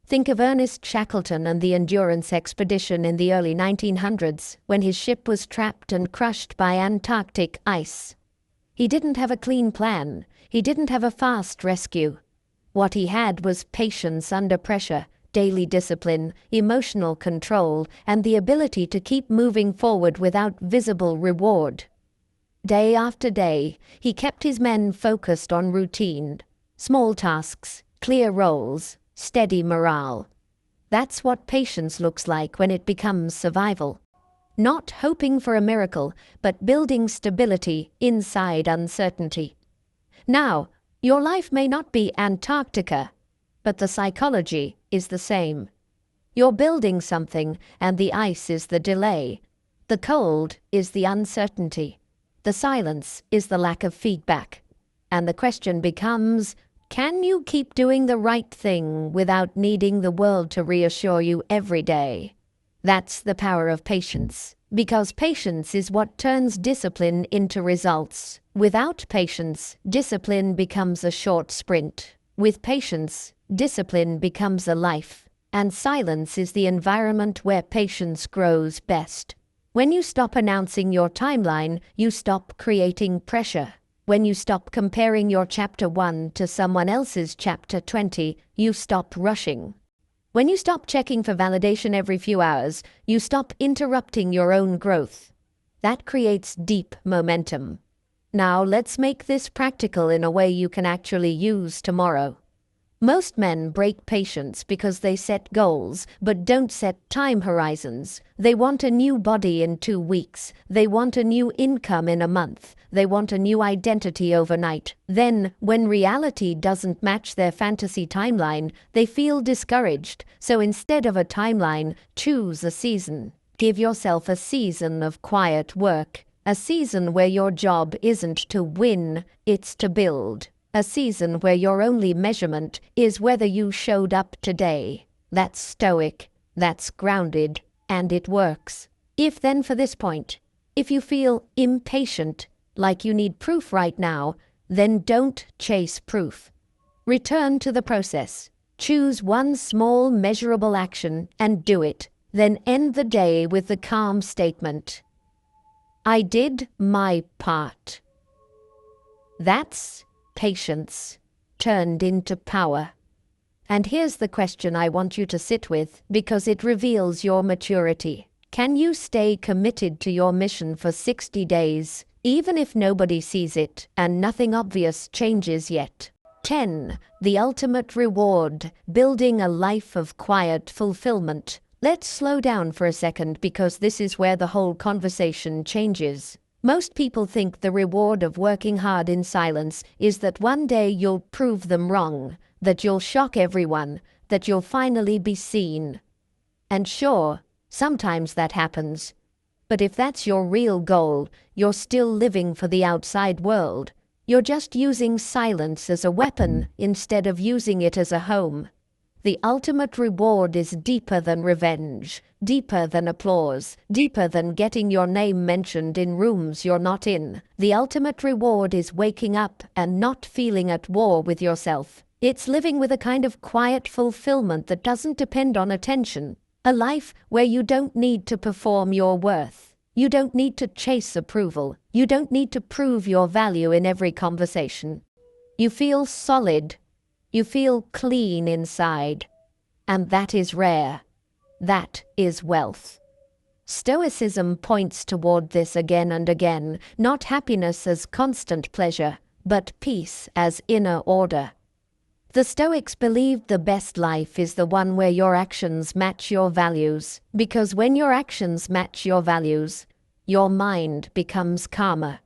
Speaker 1: Think of Ernest Shackleton and the Endurance expedition in the early 1900s, when his ship was trapped and crushed by Antarctic ice. He didn't have a clean plan. He didn't have a fast rescue. What he had was patience under pressure, daily discipline, emotional control, and the ability to keep moving forward without visible reward. Day after day, he kept his men focused on routine, small tasks, clear roles, steady morale. That's what patience looks like when it becomes survival. Not hoping for a miracle, but building stability inside uncertainty. Now, your life may not be Antarctica, but the psychology is the same. You're building something, and the ice is the delay. The cold is the uncertainty. The silence is the lack of feedback. And the question becomes, can you keep doing the right thing without needing the world to reassure you every day? That's the power of patience, because patience is what turns discipline into results. Without patience, discipline becomes a short sprint. With patience, discipline becomes a life. And silence is the environment where patience grows best. When you stop announcing your timeline, you stop creating pressure. When you stop comparing your chapter 1 to someone else's chapter 20, you stop rushing. When you stop checking for validation every few hours, you stop interrupting your own growth. That creates deep momentum. Now let's make this practical in a way you can actually use tomorrow. Most men break patience because they set goals, but don't set time horizons. They want a new body in 2 weeks. They want a new income in a month. They want a new identity overnight. Then, when reality doesn't match their fantasy timeline, they feel discouraged. So instead of a timeline, choose a season. Give yourself a season of quiet work. A season where your job isn't to win, it's to build. A season where your only measurement is whether you showed up today. That's stoic, that's grounded, and it works. If then for this point, if you feel impatient, like you need proof right now, then don't chase proof. Return to the process. Choose one small measurable action and do it. Then end the day with the calm statement, I did my part. That's patience turned into power. And here's the question I want you to sit with, because it reveals your maturity. Can you stay committed to your mission for 60 days, even if nobody sees it and nothing obvious changes yet? 10. The ultimate reward, building a life of quiet fulfillment. Let's slow down for a second, because this is where the whole conversation changes. Most people think the reward of working hard in silence is that one day you'll prove them wrong, that you'll shock everyone, that you'll finally be seen. And sure, sometimes that happens. But if that's your real goal, you're still living for the outside world. You're just using silence as a weapon instead of using it as a home. The ultimate reward is deeper than revenge, deeper than applause, deeper than getting your name mentioned in rooms you're not in. The ultimate reward is waking up and not feeling at war with yourself. It's living with a kind of quiet fulfillment that doesn't depend on attention. A life where you don't need to perform your worth. You don't need to chase approval. You don't need to prove your value in every conversation. You feel solid. You feel clean inside, and that is rare. That is wealth. Stoicism points toward this again and again, not happiness as constant pleasure, but peace as inner order. The Stoics believed the best life is the one where your actions match your values, because when your actions match your values, your mind becomes calmer.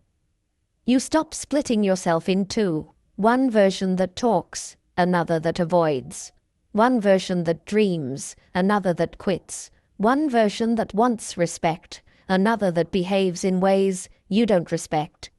Speaker 1: You stop splitting yourself in two, one version that talks, another that avoids. One version that dreams, another that quits. One version that wants respect, another that behaves in ways you don't respect.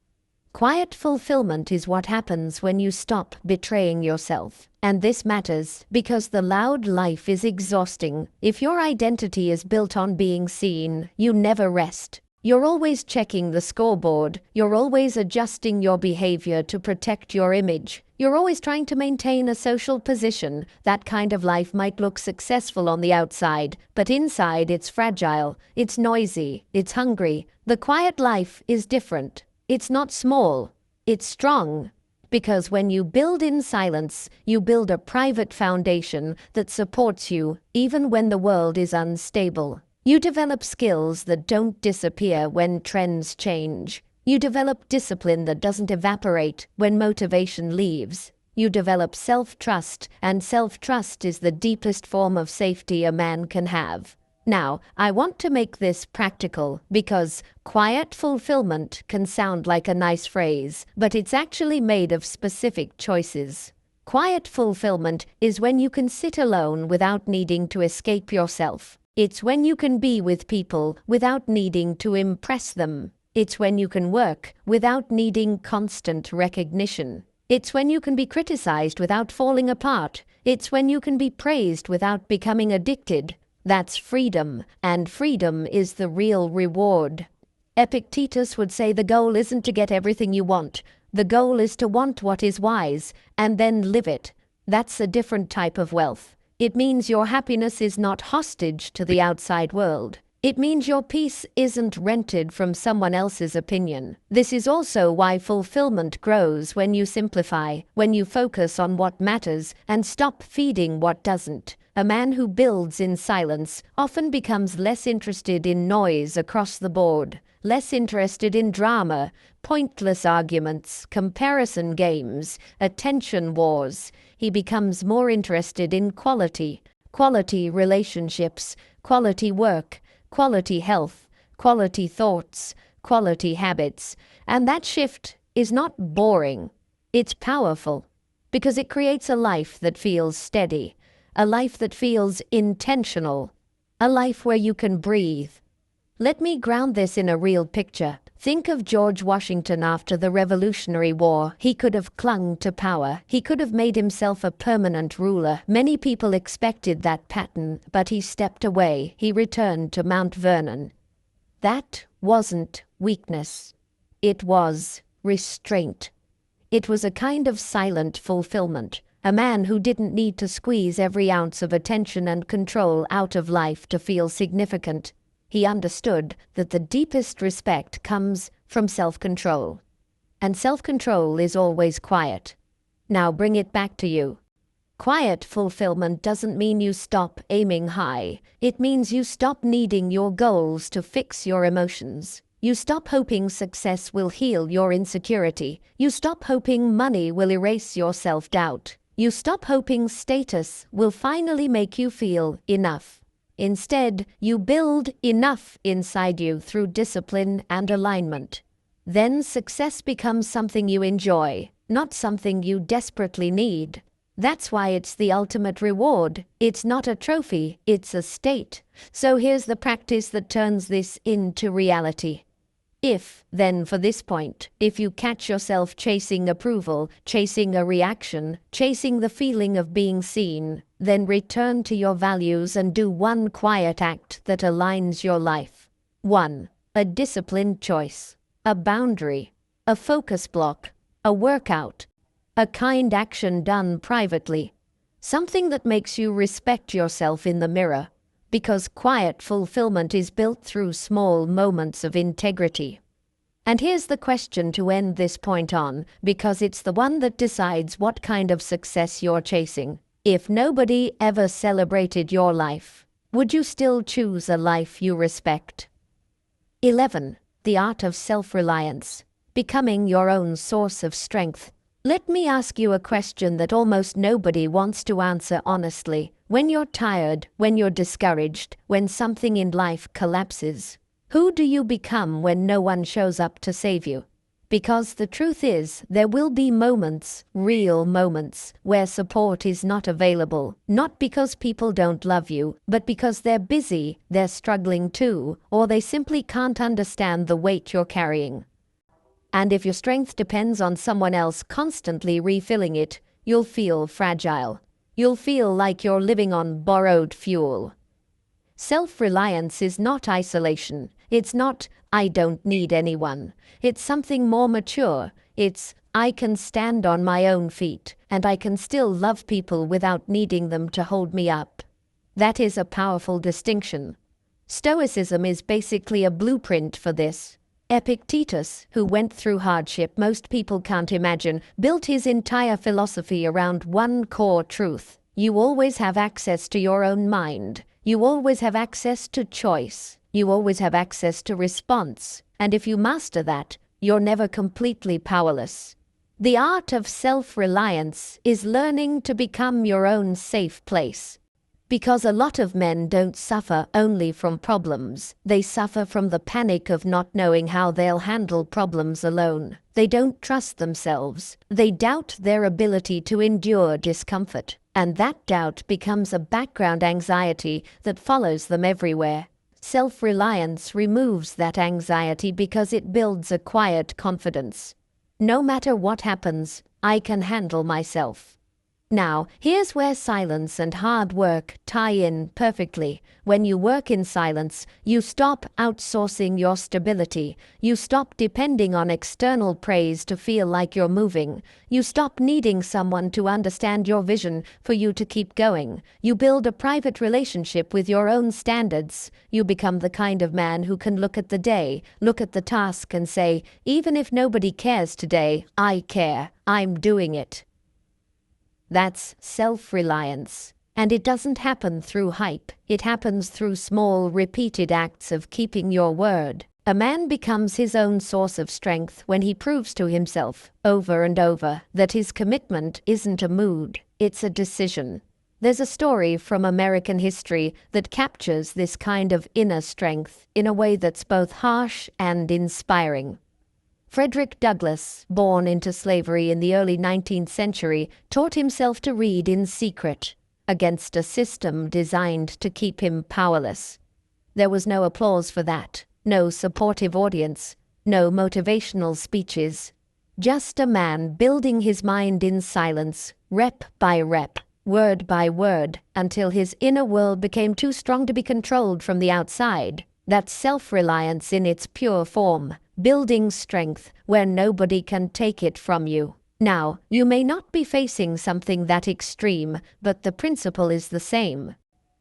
Speaker 1: Quiet fulfillment is what happens when you stop betraying yourself. And this matters because the loud life is exhausting. If your identity is built on being seen, you never rest. You're always checking the scoreboard. You're always adjusting your behavior to protect your image. You're always trying to maintain a social position. That kind of life might look successful on the outside, but inside it's fragile, it's noisy, it's hungry. The quiet life is different. It's not small, it's strong. Because when you build in silence, you build a private foundation that supports you even when the world is unstable. You develop skills that don't disappear when trends change. You develop discipline that doesn't evaporate when motivation leaves. You develop self-trust, and self-trust is the deepest form of safety a man can have. Now, I want to make this practical because quiet fulfillment can sound like a nice phrase, but it's actually made of specific choices. Quiet fulfillment is when you can sit alone without needing to escape yourself. It's when you can be with people without needing to impress them. It's when you can work without needing constant recognition. It's when you can be criticized without falling apart. It's when you can be praised without becoming addicted. That's freedom, and freedom is the real reward. Epictetus would say the goal isn't to get everything you want. The goal is to want what is wise, and then live it. That's a different type of wealth. It means your happiness is not hostage to the outside world. It means your peace isn't rented from someone else's opinion. This is also why fulfillment grows when you simplify, when you focus on what matters and stop feeding what doesn't. A man who builds in silence often becomes less interested in noise across the board, less interested in drama, pointless arguments, comparison games, attention wars. He becomes more interested in quality relationships, quality work, quality health, quality thoughts, quality habits. And that shift is not boring, it's powerful, because it creates a life that feels steady, a life that feels intentional, a life where you can breathe. Let me ground this in a real picture. Think of George Washington after the Revolutionary War. He could have clung to power. He could have made himself a permanent ruler. Many people expected that pattern, but he stepped away. He returned to Mount Vernon. That wasn't weakness. It was restraint. It was a kind of silent fulfillment. A man who didn't need to squeeze every ounce of attention and control out of life to feel significant. He understood that the deepest respect comes from self-control. And self-control is always quiet. Now bring it back to you. Quiet fulfillment doesn't mean you stop aiming high. It means you stop needing your goals to fix your emotions. You stop hoping success will heal your insecurity. You stop hoping money will erase your self-doubt. You stop hoping status will finally make you feel enough. Instead, you build enough inside you through discipline and alignment. Then success becomes something you enjoy, not something you desperately need. That's why it's the ultimate reward. It's not a trophy, it's a state. So here's the practice that turns this into reality. Then for this point, if you catch yourself chasing approval, chasing a reaction, chasing the feeling of being seen, then return to your values and do one quiet act that aligns your life. 1. A disciplined choice. A boundary. A focus block. A workout. A kind action done privately. Something that makes you respect yourself in the mirror. Because quiet fulfillment is built through small moments of integrity. And here's the question to end this point on, because it's the one that decides what kind of success you're chasing. If nobody ever celebrated your life, would you still choose a life you respect? 11. The art of self-reliance. Becoming your own source of strength. Let me ask you a question that almost nobody wants to answer honestly. When you're tired, when you're discouraged, when something in life collapses, who do you become when no one shows up to save you? Because the truth is, there will be moments, real moments, where support is not available. Not because people don't love you, but because they're busy, they're struggling too, or they simply can't understand the weight you're carrying. And if your strength depends on someone else constantly refilling it, you'll feel fragile. You'll feel like you're living on borrowed fuel. Self-reliance is not isolation. It's not, I don't need anyone. It's something more mature. It's, I can stand on my own feet, and I can still love people without needing them to hold me up. That is a powerful distinction. Stoicism is basically a blueprint for this. Epictetus, who went through hardship most people can't imagine, built his entire philosophy around one core truth. You always have access to your own mind. You always have access to choice. You always have access to response. And if you master that, you're never completely powerless. The art of self-reliance is learning to become your own safe place. Because a lot of men don't suffer only from problems. They suffer from the panic of not knowing how they'll handle problems alone. They don't trust themselves. They doubt their ability to endure discomfort. And that doubt becomes a background anxiety that follows them everywhere. Self-reliance removes that anxiety because it builds a quiet confidence. No matter what happens, I can handle myself. Now, here's where silence and hard work tie in perfectly. When you work in silence, you stop outsourcing your stability. You stop depending on external praise to feel like you're moving. You stop needing someone to understand your vision for you to keep going. You build a private relationship with your own standards. You become the kind of man who can look at the day, look at the task and say, even if nobody cares today, I care. I'm doing it. That's self-reliance. And it doesn't happen through hype. It happens through small, repeated acts of keeping your word. A man becomes his own source of strength when he proves to himself, over and over, that his commitment isn't a mood, it's a decision. There's a story from American history that captures this kind of inner strength in a way that's both harsh and inspiring. Frederick Douglass, born into slavery in the early 19th century, taught himself to read in secret, against a system designed to keep him powerless. There was no applause for that, no supportive audience, no motivational speeches. Just a man building his mind in silence, rep by rep, word by word, until his inner world became too strong to be controlled from the outside. That's self-reliance in its pure form, building strength where nobody can take it from you. Now, you may not be facing something that extreme, but the principle is the same.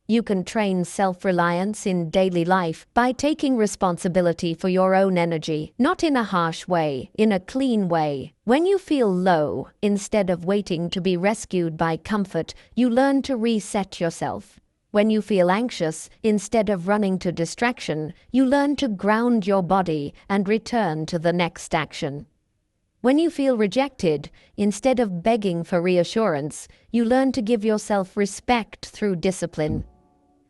Speaker 1: You can train self-reliance in daily life by taking responsibility for your own energy, not in a harsh way, in a clean way. When you feel low, instead of waiting to be rescued by comfort, you learn to reset yourself. When you feel anxious, instead of running to distraction, you learn to ground your body and return to the next action. When you feel rejected, instead of begging for reassurance, you learn to give yourself respect through discipline.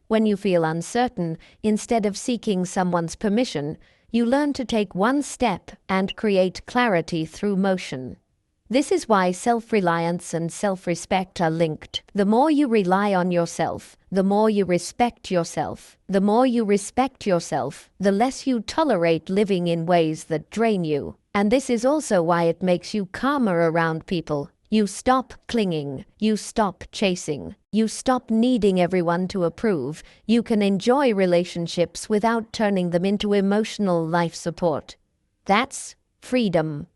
Speaker 1: When you feel uncertain, instead of seeking someone's permission, you learn to take one step and create clarity through motion. This is why self-reliance and self-respect are linked. The more you rely on yourself, the more you respect yourself. The more you respect yourself, the less you tolerate living in ways that drain you. And this is also why it makes you calmer around people. You stop clinging. You stop chasing. You stop needing everyone to approve. You can enjoy relationships without turning them into emotional life support. That's freedom.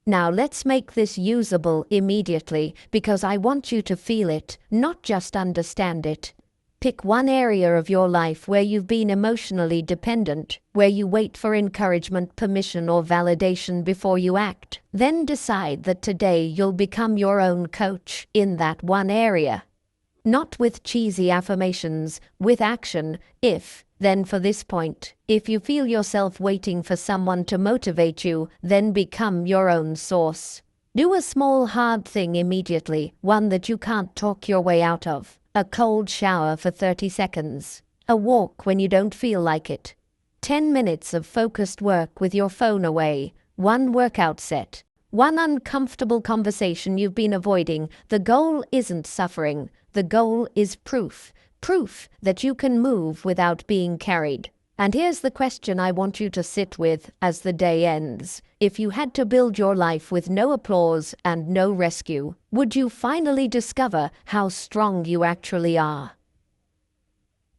Speaker 1: Now let's make this usable immediately, because I want you to feel it, not just understand it. Pick one area of your life where you've been emotionally dependent, where you wait for encouragement, permission, or validation before you act. Then decide that today you'll become your own coach in that one area. Not with cheesy affirmations, with action. Then for this point, if you feel yourself waiting for someone to motivate you, then become your own source. Do a small hard thing immediately, one that you can't talk your way out of. A cold shower for 30 seconds. A walk when you don't feel like it. 10 minutes of focused work with your phone away. One workout set. One uncomfortable conversation you've been avoiding. The goal isn't suffering. The goal is proof. Proof that you can move without being carried. And here's the question I want you to sit with as the day ends. If you had to build your life with no applause and no rescue, would you finally discover how strong you actually are?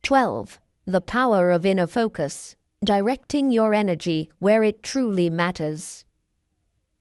Speaker 1: 12. The power of inner focus. Directing your energy where it truly matters.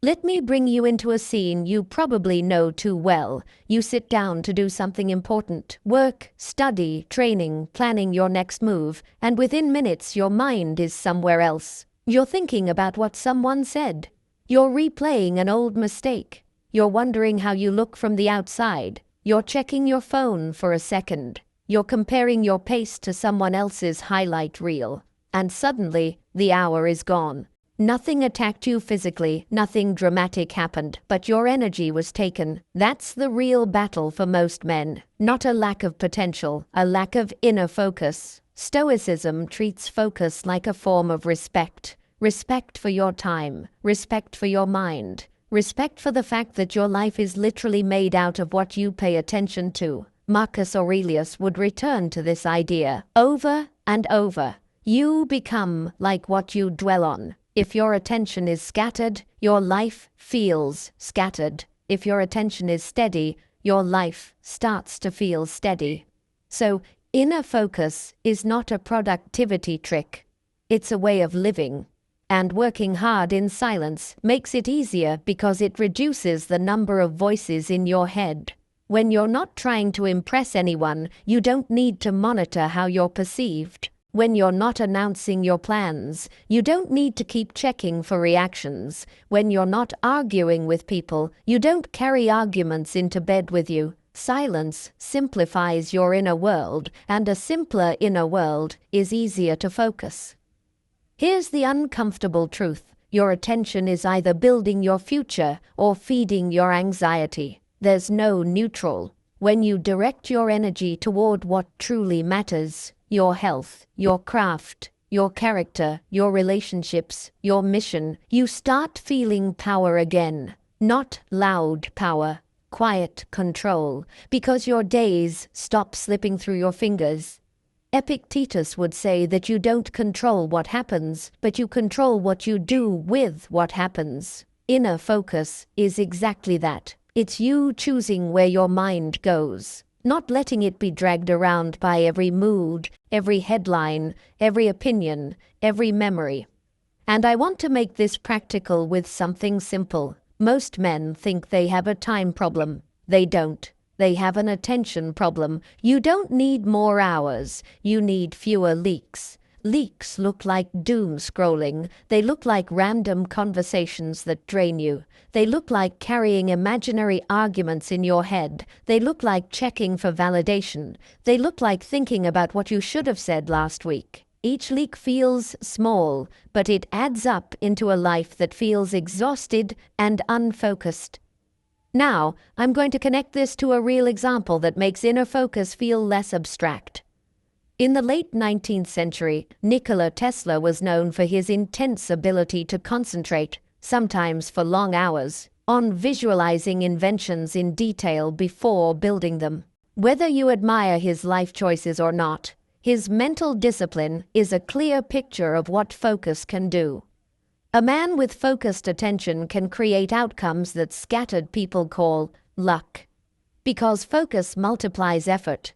Speaker 1: Let me bring you into a scene you probably know too well. You sit down to do something important. Work, study, training, planning your next move, and within minutes your mind is somewhere else. You're thinking about what someone said. You're replaying an old mistake. You're wondering how you look from the outside. You're checking your phone for a second. You're comparing your pace to someone else's highlight reel. And suddenly, the hour is gone. Nothing attacked you physically, nothing dramatic happened, but your energy was taken. That's the real battle for most men. Not a lack of potential, a lack of inner focus. Stoicism treats focus like a form of respect. Respect for your time, respect for your mind, respect for the fact that your life is literally made out of what you pay attention to. Marcus Aurelius would return to this idea over and over. You become like what you dwell on. If your attention is scattered, your life feels scattered. If your attention is steady, your life starts to feel steady. So, inner focus is not a productivity trick. It's a way of living. And working hard in silence makes it easier because it reduces the number of voices in your head. When you're not trying to impress anyone, you don't need to monitor how you're perceived. When you're not announcing your plans, you don't need to keep checking for reactions. When you're not arguing with people, you don't carry arguments into bed with you. Silence simplifies your inner world, and a simpler inner world is easier to focus. Here's the uncomfortable truth. Your attention is either building your future or feeding your anxiety. There's no neutral. When you direct your energy toward what truly matters, your health, your craft, your character, your relationships, your mission, you start feeling power again. Not loud power, quiet control, because your days stop slipping through your fingers. Epictetus would say that you don't control what happens, but you control what you do with what happens. Inner focus is exactly that. It's you choosing where your mind goes, not letting it be dragged around by every mood, every headline, every opinion, every memory. And I want to make this practical with something simple. Most men think they have a time problem. They don't. They have an attention problem. You don't need more hours. You need fewer leaks. Leaks look like doom scrolling. They look like random conversations that drain you. They look like carrying imaginary arguments in your head. They look like checking for validation. They look like thinking about what you should have said last week. Each leak feels small, but it adds up into a life that feels exhausted and unfocused. Now, I'm going to connect this to a real example that makes inner focus feel less abstract. In the late 19th century, Nikola Tesla was known for his intense ability to concentrate, sometimes for long hours, on visualizing inventions in detail before building them. Whether you admire his life choices or not, his mental discipline is a clear picture of what focus can do. A man with focused attention can create outcomes that scattered people call luck, because focus multiplies effort.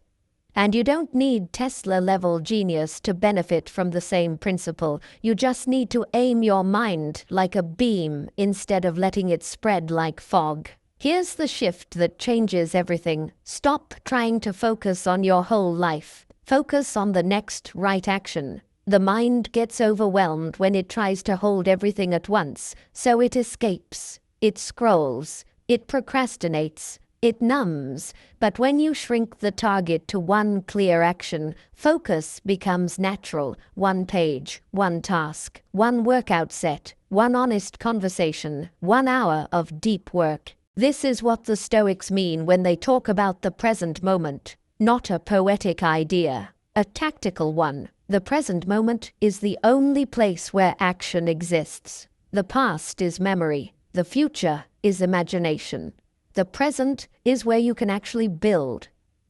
Speaker 1: And you don't need Tesla-level genius to benefit from the same principle. You just need to aim your mind like a beam instead of letting it spread like fog. Here's the shift that changes everything. Stop trying to focus on your whole life. Focus on the next right action. The mind gets overwhelmed when it tries to hold everything at once, so it escapes, it scrolls, it procrastinates, it numbs. But when you shrink the target to one clear action, focus becomes natural. One page, one task, one workout set, one honest conversation, 1 hour of deep work. This is what the Stoics mean when they talk about the present moment. Not a poetic idea, a tactical one. The present moment is the only place where action exists. The past is memory. The future is imagination. The present is where you can actually build.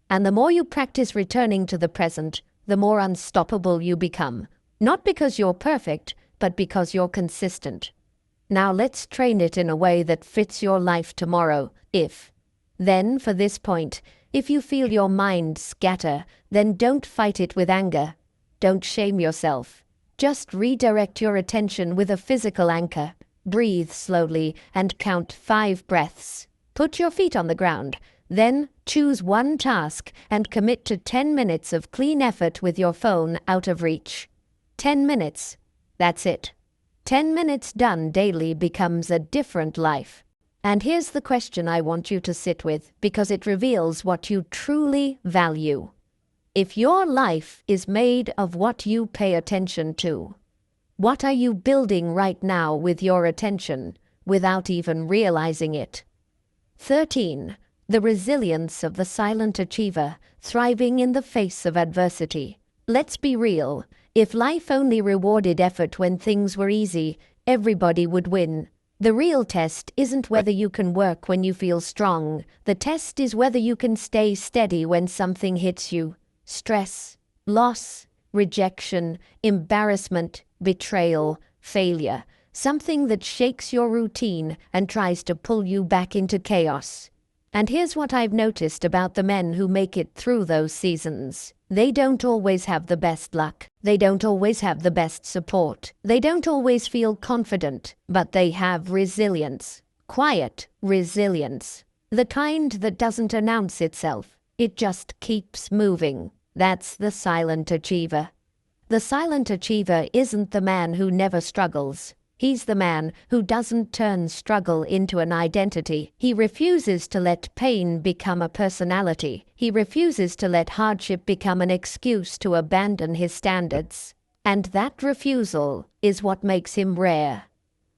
Speaker 1: And the more you practice returning to the present, the more unstoppable you become. Not because you're perfect, but because you're consistent. Now let's train it in a way that fits your life tomorrow, Then, for this point, if you feel your mind scatter, then don't fight it with anger. Don't shame yourself. Just redirect your attention with a physical anchor. Breathe slowly and count 5 breaths. Put your feet on the ground. Then choose one task and commit to 10 minutes of clean effort with your phone out of reach. 10 minutes. That's it. 10 minutes done daily becomes a different life. And here's the question I want you to sit with, because it reveals what you truly value. If your life is made of what you pay attention to, what are you building right now with your attention without even realizing it? 13. The resilience of the silent achiever, thriving in the face of adversity. Let's be real. If life only rewarded effort when things were easy, everybody would win. The real test isn't whether you can work when you feel strong. The test is whether you can stay steady when something hits you. Stress, loss, rejection, embarrassment, betrayal, failure. Something that shakes your routine and tries to pull you back into chaos. And here's what I've noticed about the men who make it through those seasons. They don't always have the best luck. They don't always have the best support. They don't always feel confident, but they have resilience. Quiet resilience. The kind that doesn't announce itself. It just keeps moving. That's the silent achiever. The silent achiever isn't the man who never struggles. He's the man who doesn't turn struggle into an identity. He refuses to let pain become a personality. He refuses to let hardship become an excuse to abandon his standards. And that refusal is what makes him rare.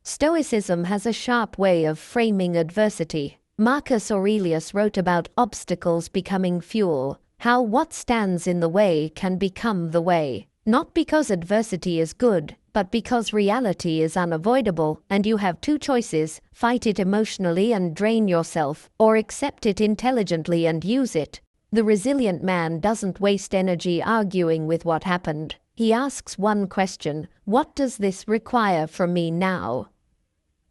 Speaker 1: Stoicism has a sharp way of framing adversity. Marcus Aurelius wrote about obstacles becoming fuel, how what stands in the way can become the way. Not because adversity is good, but because reality is unavoidable and you have two choices: fight it emotionally and drain yourself, or accept it intelligently and use it. The resilient man doesn't waste energy arguing with what happened. He asks one question: what does this require from me now?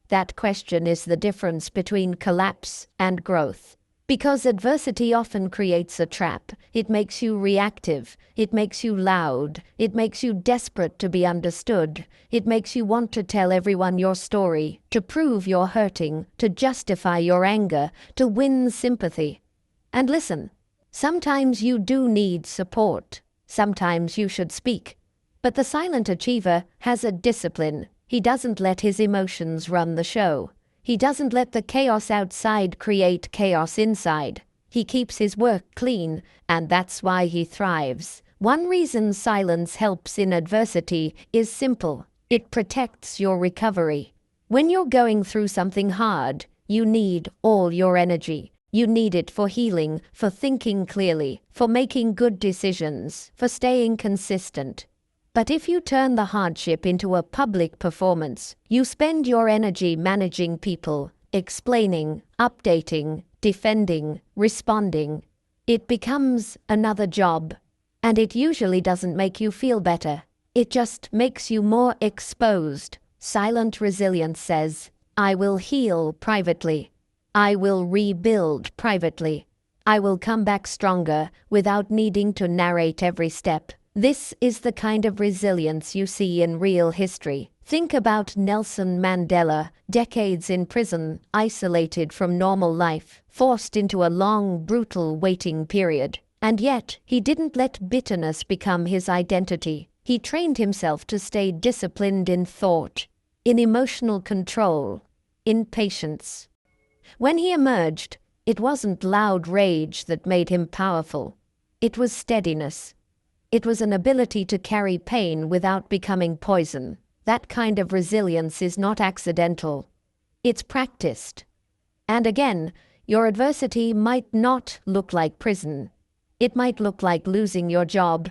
Speaker 1: That question is the difference between collapse and growth. Because adversity often creates a trap. It makes you reactive. It makes you loud. It makes you desperate to be understood. It makes you want to tell everyone your story, to prove you're hurting, to justify your anger, to win sympathy. And listen, sometimes you do need support. Sometimes you should speak. But the silent achiever has a discipline. He doesn't let his emotions run the show. He doesn't let the chaos outside create chaos inside. He keeps his work clean, and that's why he thrives. One reason silence helps in adversity is simple. It protects your recovery. When you're going through something hard, you need all your energy. You need it for healing, for thinking clearly, for making good decisions, for staying consistent. But if you turn the hardship into a public performance, you spend your energy managing people, explaining, updating, defending, responding. It becomes another job. And it usually doesn't make you feel better. It just makes you more exposed. Silent resilience says, I will heal privately. I will rebuild privately. I will come back stronger without needing to narrate every step. This is the kind of resilience you see in real history. Think about Nelson Mandela, decades in prison, isolated from normal life, forced into a long, brutal waiting period. And yet, he didn't let bitterness become his identity. He trained himself to stay disciplined in thought, in emotional control, in patience. When he emerged, it wasn't loud rage that made him powerful. It was steadiness. It was an ability to carry pain without becoming poison. That kind of resilience is not accidental. It's practiced. And again, your adversity might not look like prison. It might look like losing your job,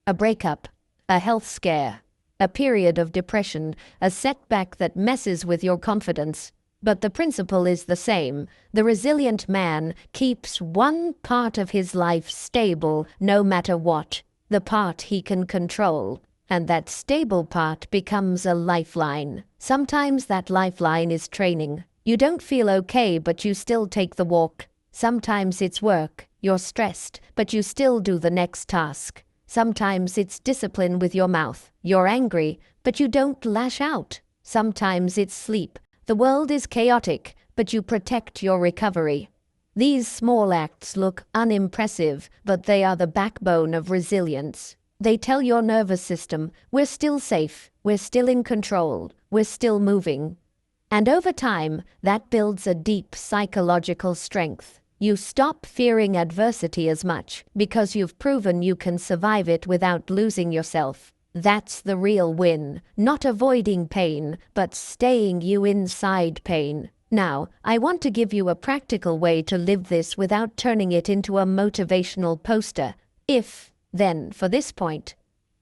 Speaker 1: a breakup, a health scare, a period of depression, a setback that messes with your confidence. But the principle is the same. The resilient man keeps one part of his life stable no matter what. The part he can control, and that stable part becomes a lifeline. Sometimes that lifeline is training. You don't feel okay, but you still take the walk. Sometimes it's work. You're stressed, but you still do the next task. Sometimes it's discipline with your mouth. You're angry, but you don't lash out. Sometimes it's sleep. The world is chaotic, but you protect your recovery. These small acts look unimpressive, but they are the backbone of resilience. They tell your nervous system, we're still safe, we're still in control, we're still moving. And over time, that builds a deep psychological strength. You stop fearing adversity as much because you've proven you can survive it without losing yourself. That's the real win, not avoiding pain, but staying you inside pain. Now, I want to give you a practical way to live this without turning it into a motivational poster. Then, for this point,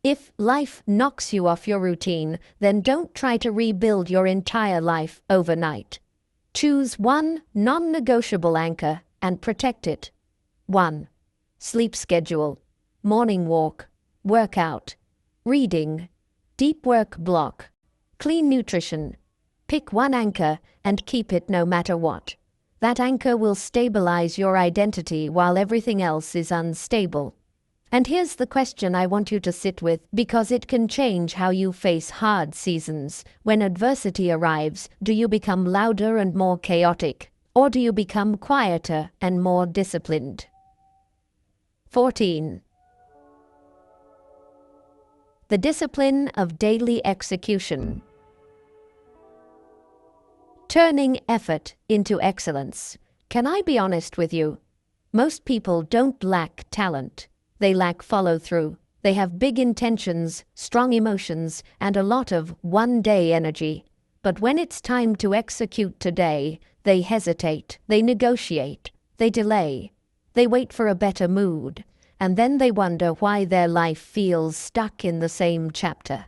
Speaker 1: if life knocks you off your routine, then don't try to rebuild your entire life overnight. Choose one non-negotiable anchor and protect it. 1. Sleep schedule, morning walk, workout, reading, deep work block, clean nutrition. Pick one anchor and keep it no matter what. That anchor will stabilize your identity while everything else is unstable. And here's the question I want you to sit with, because it can change how you face hard seasons. When adversity arrives, do you become louder and more chaotic? Or do you become quieter and more disciplined? 14. The discipline of daily execution. Turning effort into excellence. Can I be honest with you? Most people don't lack talent. They lack follow-through. They have big intentions, strong emotions, and a lot of one-day energy. But when it's time to execute today, they hesitate, they negotiate, they delay, they wait for a better mood, and then they wonder why their life feels stuck in the same chapter.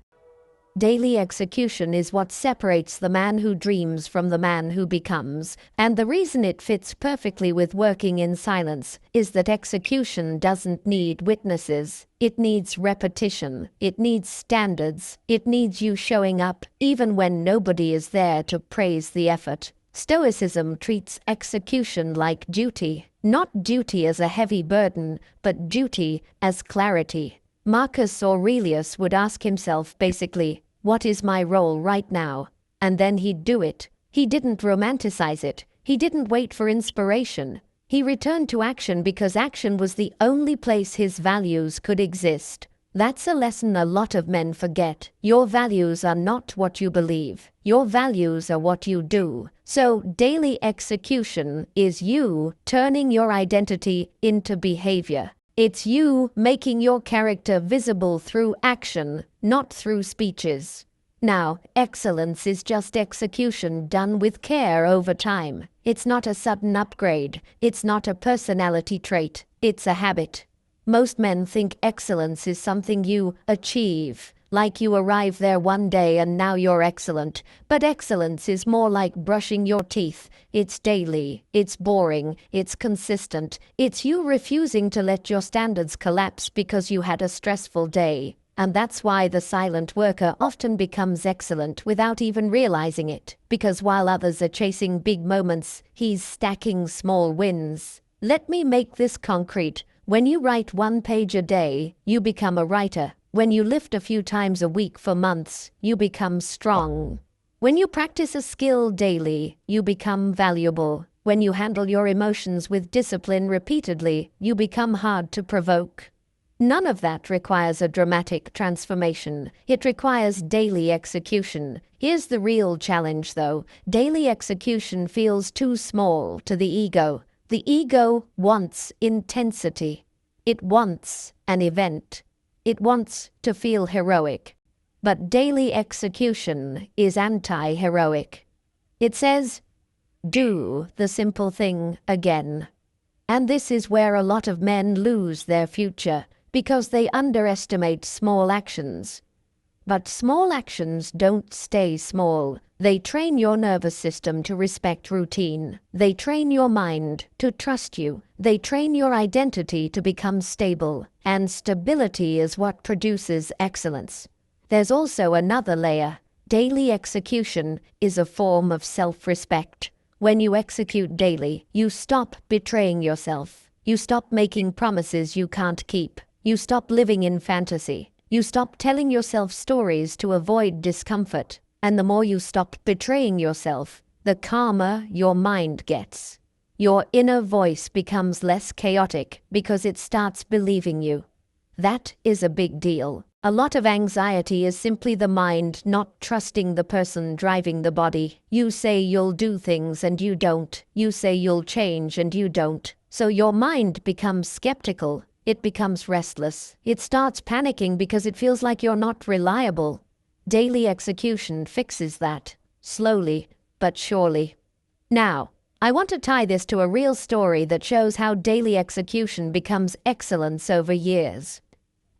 Speaker 1: Daily execution is what separates the man who dreams from the man who becomes, and the reason it fits perfectly with working in silence is that execution doesn't need witnesses. It needs repetition. It needs standards. It needs you showing up even when nobody is there to praise the effort. Stoicism treats execution like duty, not duty as a heavy burden, but duty as clarity. Marcus Aurelius would ask himself basically, what is my role right now? And then he'd do it. He didn't romanticize it. He didn't wait for inspiration. He returned to action because action was the only place his values could exist. That's a lesson a lot of men forget. Your values are not what you believe. Your values are what you do. So daily execution is you turning your identity into behavior. It's you making your character visible through action, not through speeches. Now, excellence is just execution done with care over time. It's not a sudden upgrade. It's not a personality trait. It's a habit. Most men think excellence is something you achieve, like you arrive there one day and now you're excellent. But excellence is more like brushing your teeth. It's daily, it's boring, it's consistent. It's you refusing to let your standards collapse because you had a stressful day. And that's why the silent worker often becomes excellent without even realizing it. Because while others are chasing big moments, he's stacking small wins. Let me make this concrete. When you write 1 page a day, you become a writer. When you lift a few times a week for months, you become strong. When you practice a skill daily, you become valuable. When you handle your emotions with discipline repeatedly, you become hard to provoke. None of that requires a dramatic transformation. It requires daily execution. Here's the real challenge, though. Daily execution feels too small to the ego. The ego wants intensity. It wants an event. It wants to feel heroic. But daily execution is anti-heroic. It says, do the simple thing again. And this is where a lot of men lose their future, because they underestimate small actions. But small actions don't stay small. They train your nervous system to respect routine. They train your mind to trust you. They train your identity to become stable. And stability is what produces excellence. There's also another layer. Daily execution is a form of self-respect. When you execute daily, you stop betraying yourself. You stop making promises you can't keep. You stop living in fantasy. You stop telling yourself stories to avoid discomfort. And the more you stop betraying yourself, the calmer your mind gets. Your inner voice becomes less chaotic because it starts believing you. That is a big deal. A lot of anxiety is simply the mind not trusting the person driving the body. You say you'll do things and you don't. You say you'll change and you don't. So your mind becomes skeptical. It becomes restless. It starts panicking because it feels like you're not reliable. Daily execution fixes that, slowly but surely. Now, I want to tie this to a real story that shows how daily execution becomes excellence over years.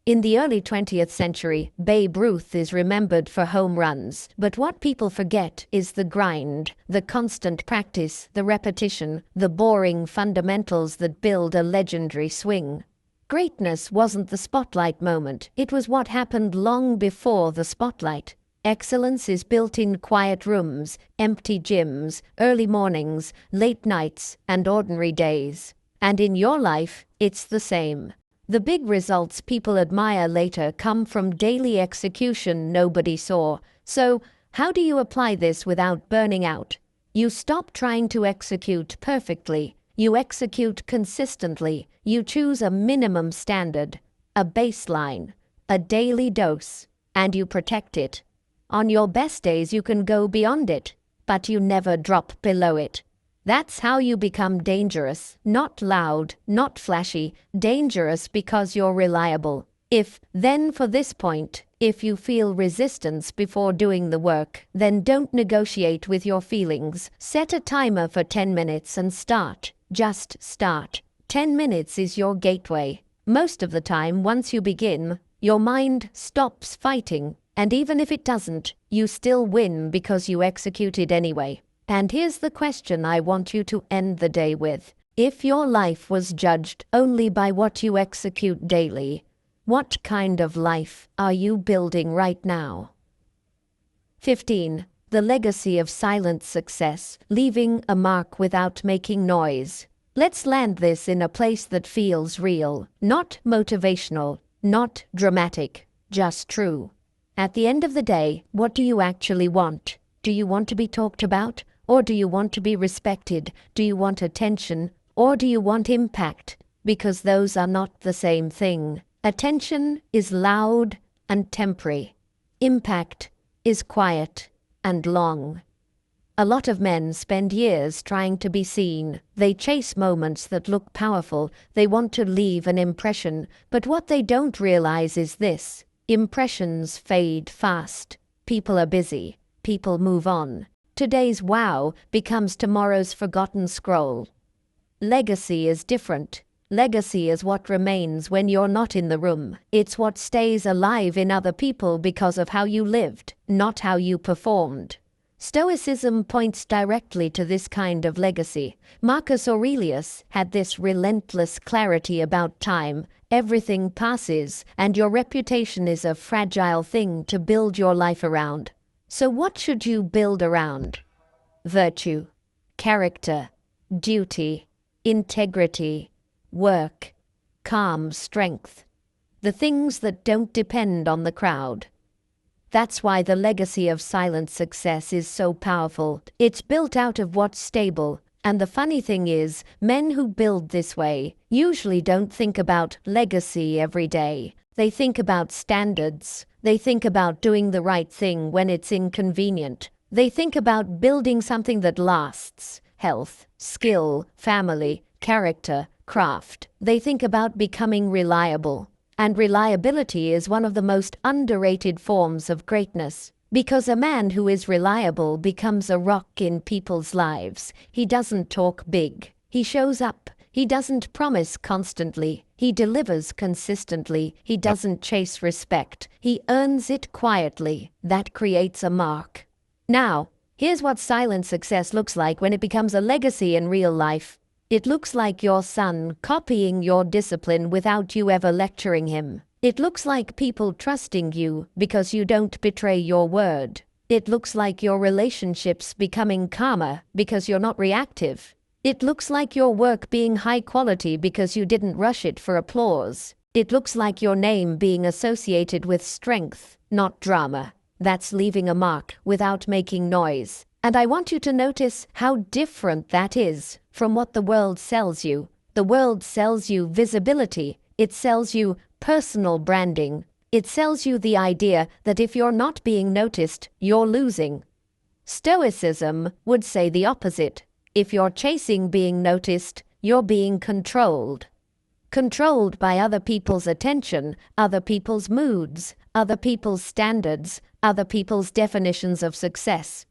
Speaker 1: In the early 20th century, Babe Ruth is remembered for home runs, but what people forget is the grind, the constant practice, the repetition, the boring fundamentals that build a legendary swing. Greatness wasn't the spotlight moment. It was what happened long before the spotlight. Excellence is built in quiet rooms, empty gyms, early mornings, late nights, and ordinary days. And in your life, it's the same. The big results people admire later come from daily execution nobody saw. So, how do you apply this without burning out? You stop trying to execute perfectly. You execute consistently. You choose a minimum standard, a baseline, a daily dose, and you protect it. On your best days, you can go beyond it. but you never drop below it. That's how you become dangerous. Not loud, not flashy, dangerous because you're reliable. Then for this point, if you feel resistance before doing the work, then don't negotiate with your feelings. Set a timer for 10 minutes and start. Just start. 10 minutes is your gateway. Most of the time, once you begin, your mind stops fighting. And even if it doesn't, you still win because you executed anyway. And here's the question I want you to end the day with. If your life was judged only by what you execute daily, what kind of life are you building right now? 15. The legacy of silent success, leaving a mark without making noise. Let's land this in a place that feels real, not motivational, not dramatic, just true. At the end of the day, what do you actually want? Do you want to be talked about? Or do you want to be respected? Do you want attention? Or do you want impact? Because those are not the same thing. Attention is loud and temporary. Impact is quiet and long. A lot of men spend years trying to be seen. They chase moments that look powerful. They want to leave an impression. But what they don't realize is this. Impressions fade fast. People are busy. People move on. Today's wow becomes tomorrow's forgotten scroll. Legacy is different. Legacy is what remains when you're not in the room. It's what stays alive in other people because of how you lived, not how you performed. Stoicism points directly to this kind of legacy. Marcus Aurelius had this relentless clarity about time. Everything passes, and your reputation is a fragile thing to build your life around. So what should you build around? Virtue, character, duty, integrity, work, calm strength. The things that don't depend on the crowd. That's why the legacy of silent success is so powerful. It's built out of what's stable. And the funny thing is, men who build this way usually don't think about legacy every day. They think about standards. They think about doing the right thing when it's inconvenient. They think about building something that lasts. Health, skill, family, character, craft. They think about becoming reliable. And reliability is one of the most underrated forms of greatness. Because a man who is reliable becomes a rock in people's lives. He doesn't talk big. He shows up. He doesn't promise constantly. He delivers consistently. He doesn't chase respect. He earns it quietly. That creates a mark. Now, here's what silent success looks like when it becomes a legacy in real life. It looks like your son copying your discipline without you ever lecturing him. It looks like people trusting you because you don't betray your word. It looks like your relationships becoming calmer because you're not reactive. It looks like your work being high quality because you didn't rush it for applause. It looks like your name being associated with strength, not drama. That's leaving a mark without making noise. And I want you to notice how different that is from what the world sells you. The world sells you visibility. It sells you personal branding. It sells you the idea that if you're not being noticed, you're losing. Stoicism would say the opposite. If you're chasing being noticed, you're being controlled. Controlled by other people's attention, other people's moods, other people's standards, other people's definitions of success.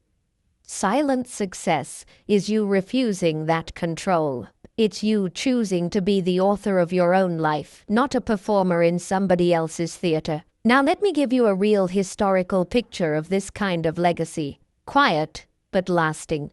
Speaker 1: Silent success is you refusing that control. It's you choosing to be the author of your own life, not a performer in somebody else's theater. Now let me give you a real historical picture of this kind of legacy. Quiet, but lasting.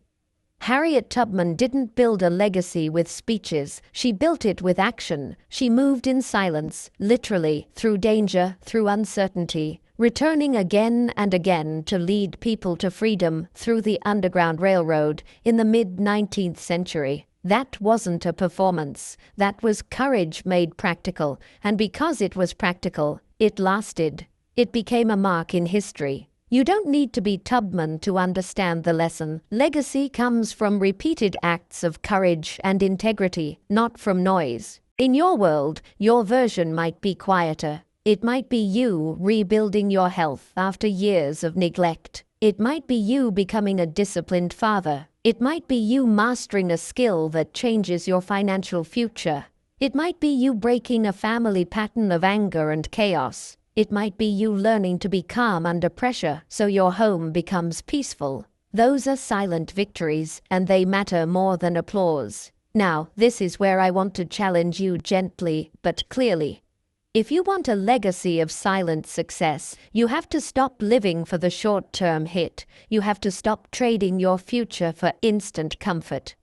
Speaker 1: Harriet Tubman didn't build a legacy with speeches. She built it with action. She moved in silence, literally, through danger, through uncertainty, returning again and again to lead people to freedom through the Underground Railroad in the mid-19th century. That wasn't a performance. That was courage made practical. And because it was practical, it lasted. It became a mark in history. You don't need to be Tubman to understand the lesson. Legacy comes from repeated acts of courage and integrity, not from noise. In your world, your version might be quieter. It might be you rebuilding your health after years of neglect. It might be you becoming a disciplined father. It might be you mastering a skill that changes your financial future. It might be you breaking a family pattern of anger and chaos. It might be you learning to be calm under pressure so your home becomes peaceful. Those are silent victories, and they matter more than applause. Now, this is where I want to challenge you gently but clearly. If you want a legacy of silent success, you have to stop living for the short-term hit. You have to stop trading your future for instant comfort.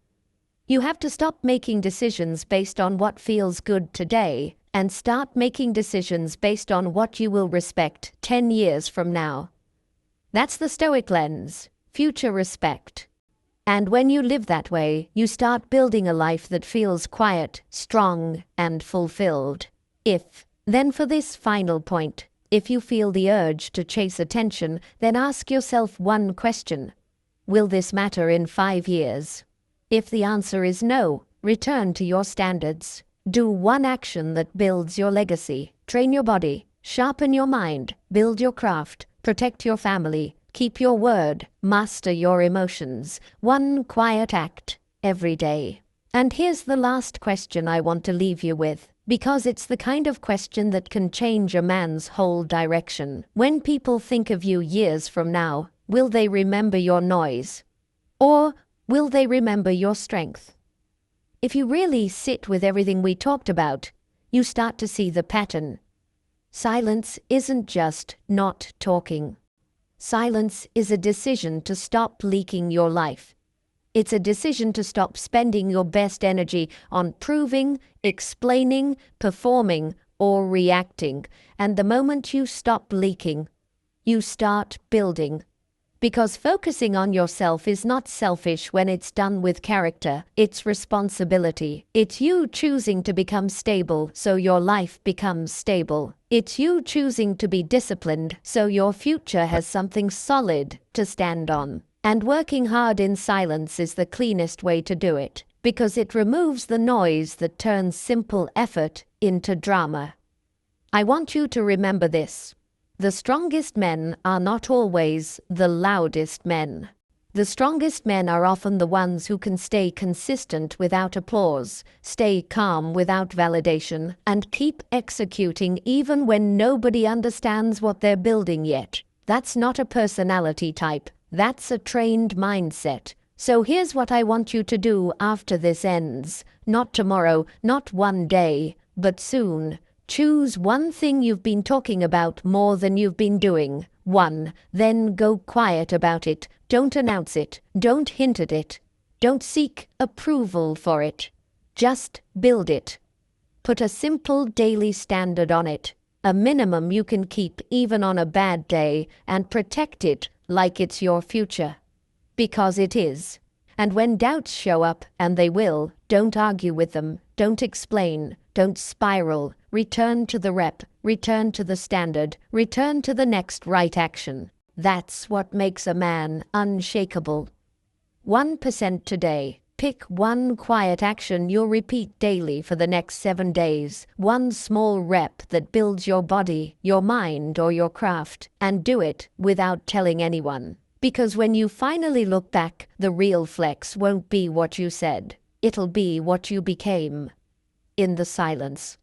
Speaker 1: You have to stop making decisions based on what feels good today and start making decisions based on what you will respect 10 years from now. That's the Stoic lens, future respect. And when you live that way, you start building a life that feels quiet, strong, and fulfilled. Then for this final point, if you feel the urge to chase attention, then ask yourself one question. Will this matter in 5 years? If the answer is no, return to your standards. Do one action that builds your legacy. Train your body, sharpen your mind, build your craft, protect your family, keep your word, master your emotions. One quiet act every day. And here's the last question I want to leave you with, because it's the kind of question that can change a man's whole direction. When people think of you years from now, will they remember your noise? Or will they remember your strength? If you really sit with everything we talked about, you start to see the pattern. Silence isn't just not talking. Silence is a decision to stop leaking your life. It's a decision to stop spending your best energy on proving, explaining, performing, or reacting. And the moment you stop leaking, you start building. Because focusing on yourself is not selfish when it's done with character. It's responsibility. It's you choosing to become stable so your life becomes stable. It's you choosing to be disciplined so your future has something solid to stand on. And working hard in silence is the cleanest way to do it, because it removes the noise that turns simple effort into drama. I want you to remember this. The strongest men are not always the loudest men. The strongest men are often the ones who can stay consistent without applause, stay calm without validation, and keep executing even when nobody understands what they're building yet. That's not a personality type. That's a trained mindset. So here's what I want you to do after this ends. Not tomorrow, not one day, but soon. Choose one thing you've been talking about more than you've been doing. One. Then go quiet about it. Don't announce it. Don't hint at it. Don't seek approval for it. Just build it. Put a simple daily standard on it. A minimum you can keep even on a bad day, and protect it like it's your future. Because it is. And when doubts show up, and they will, don't argue with them. Don't explain. Don't spiral. Return to the rep. Return to the standard. Return to the next right action. That's what makes a man unshakable. 1% today. Pick one quiet action you'll repeat daily for the next 7 days. One small rep that builds your body, your mind, or your craft. And do it without telling anyone. Because when you finally look back, the real flex won't be what you said. It'll be what you became. In the silence.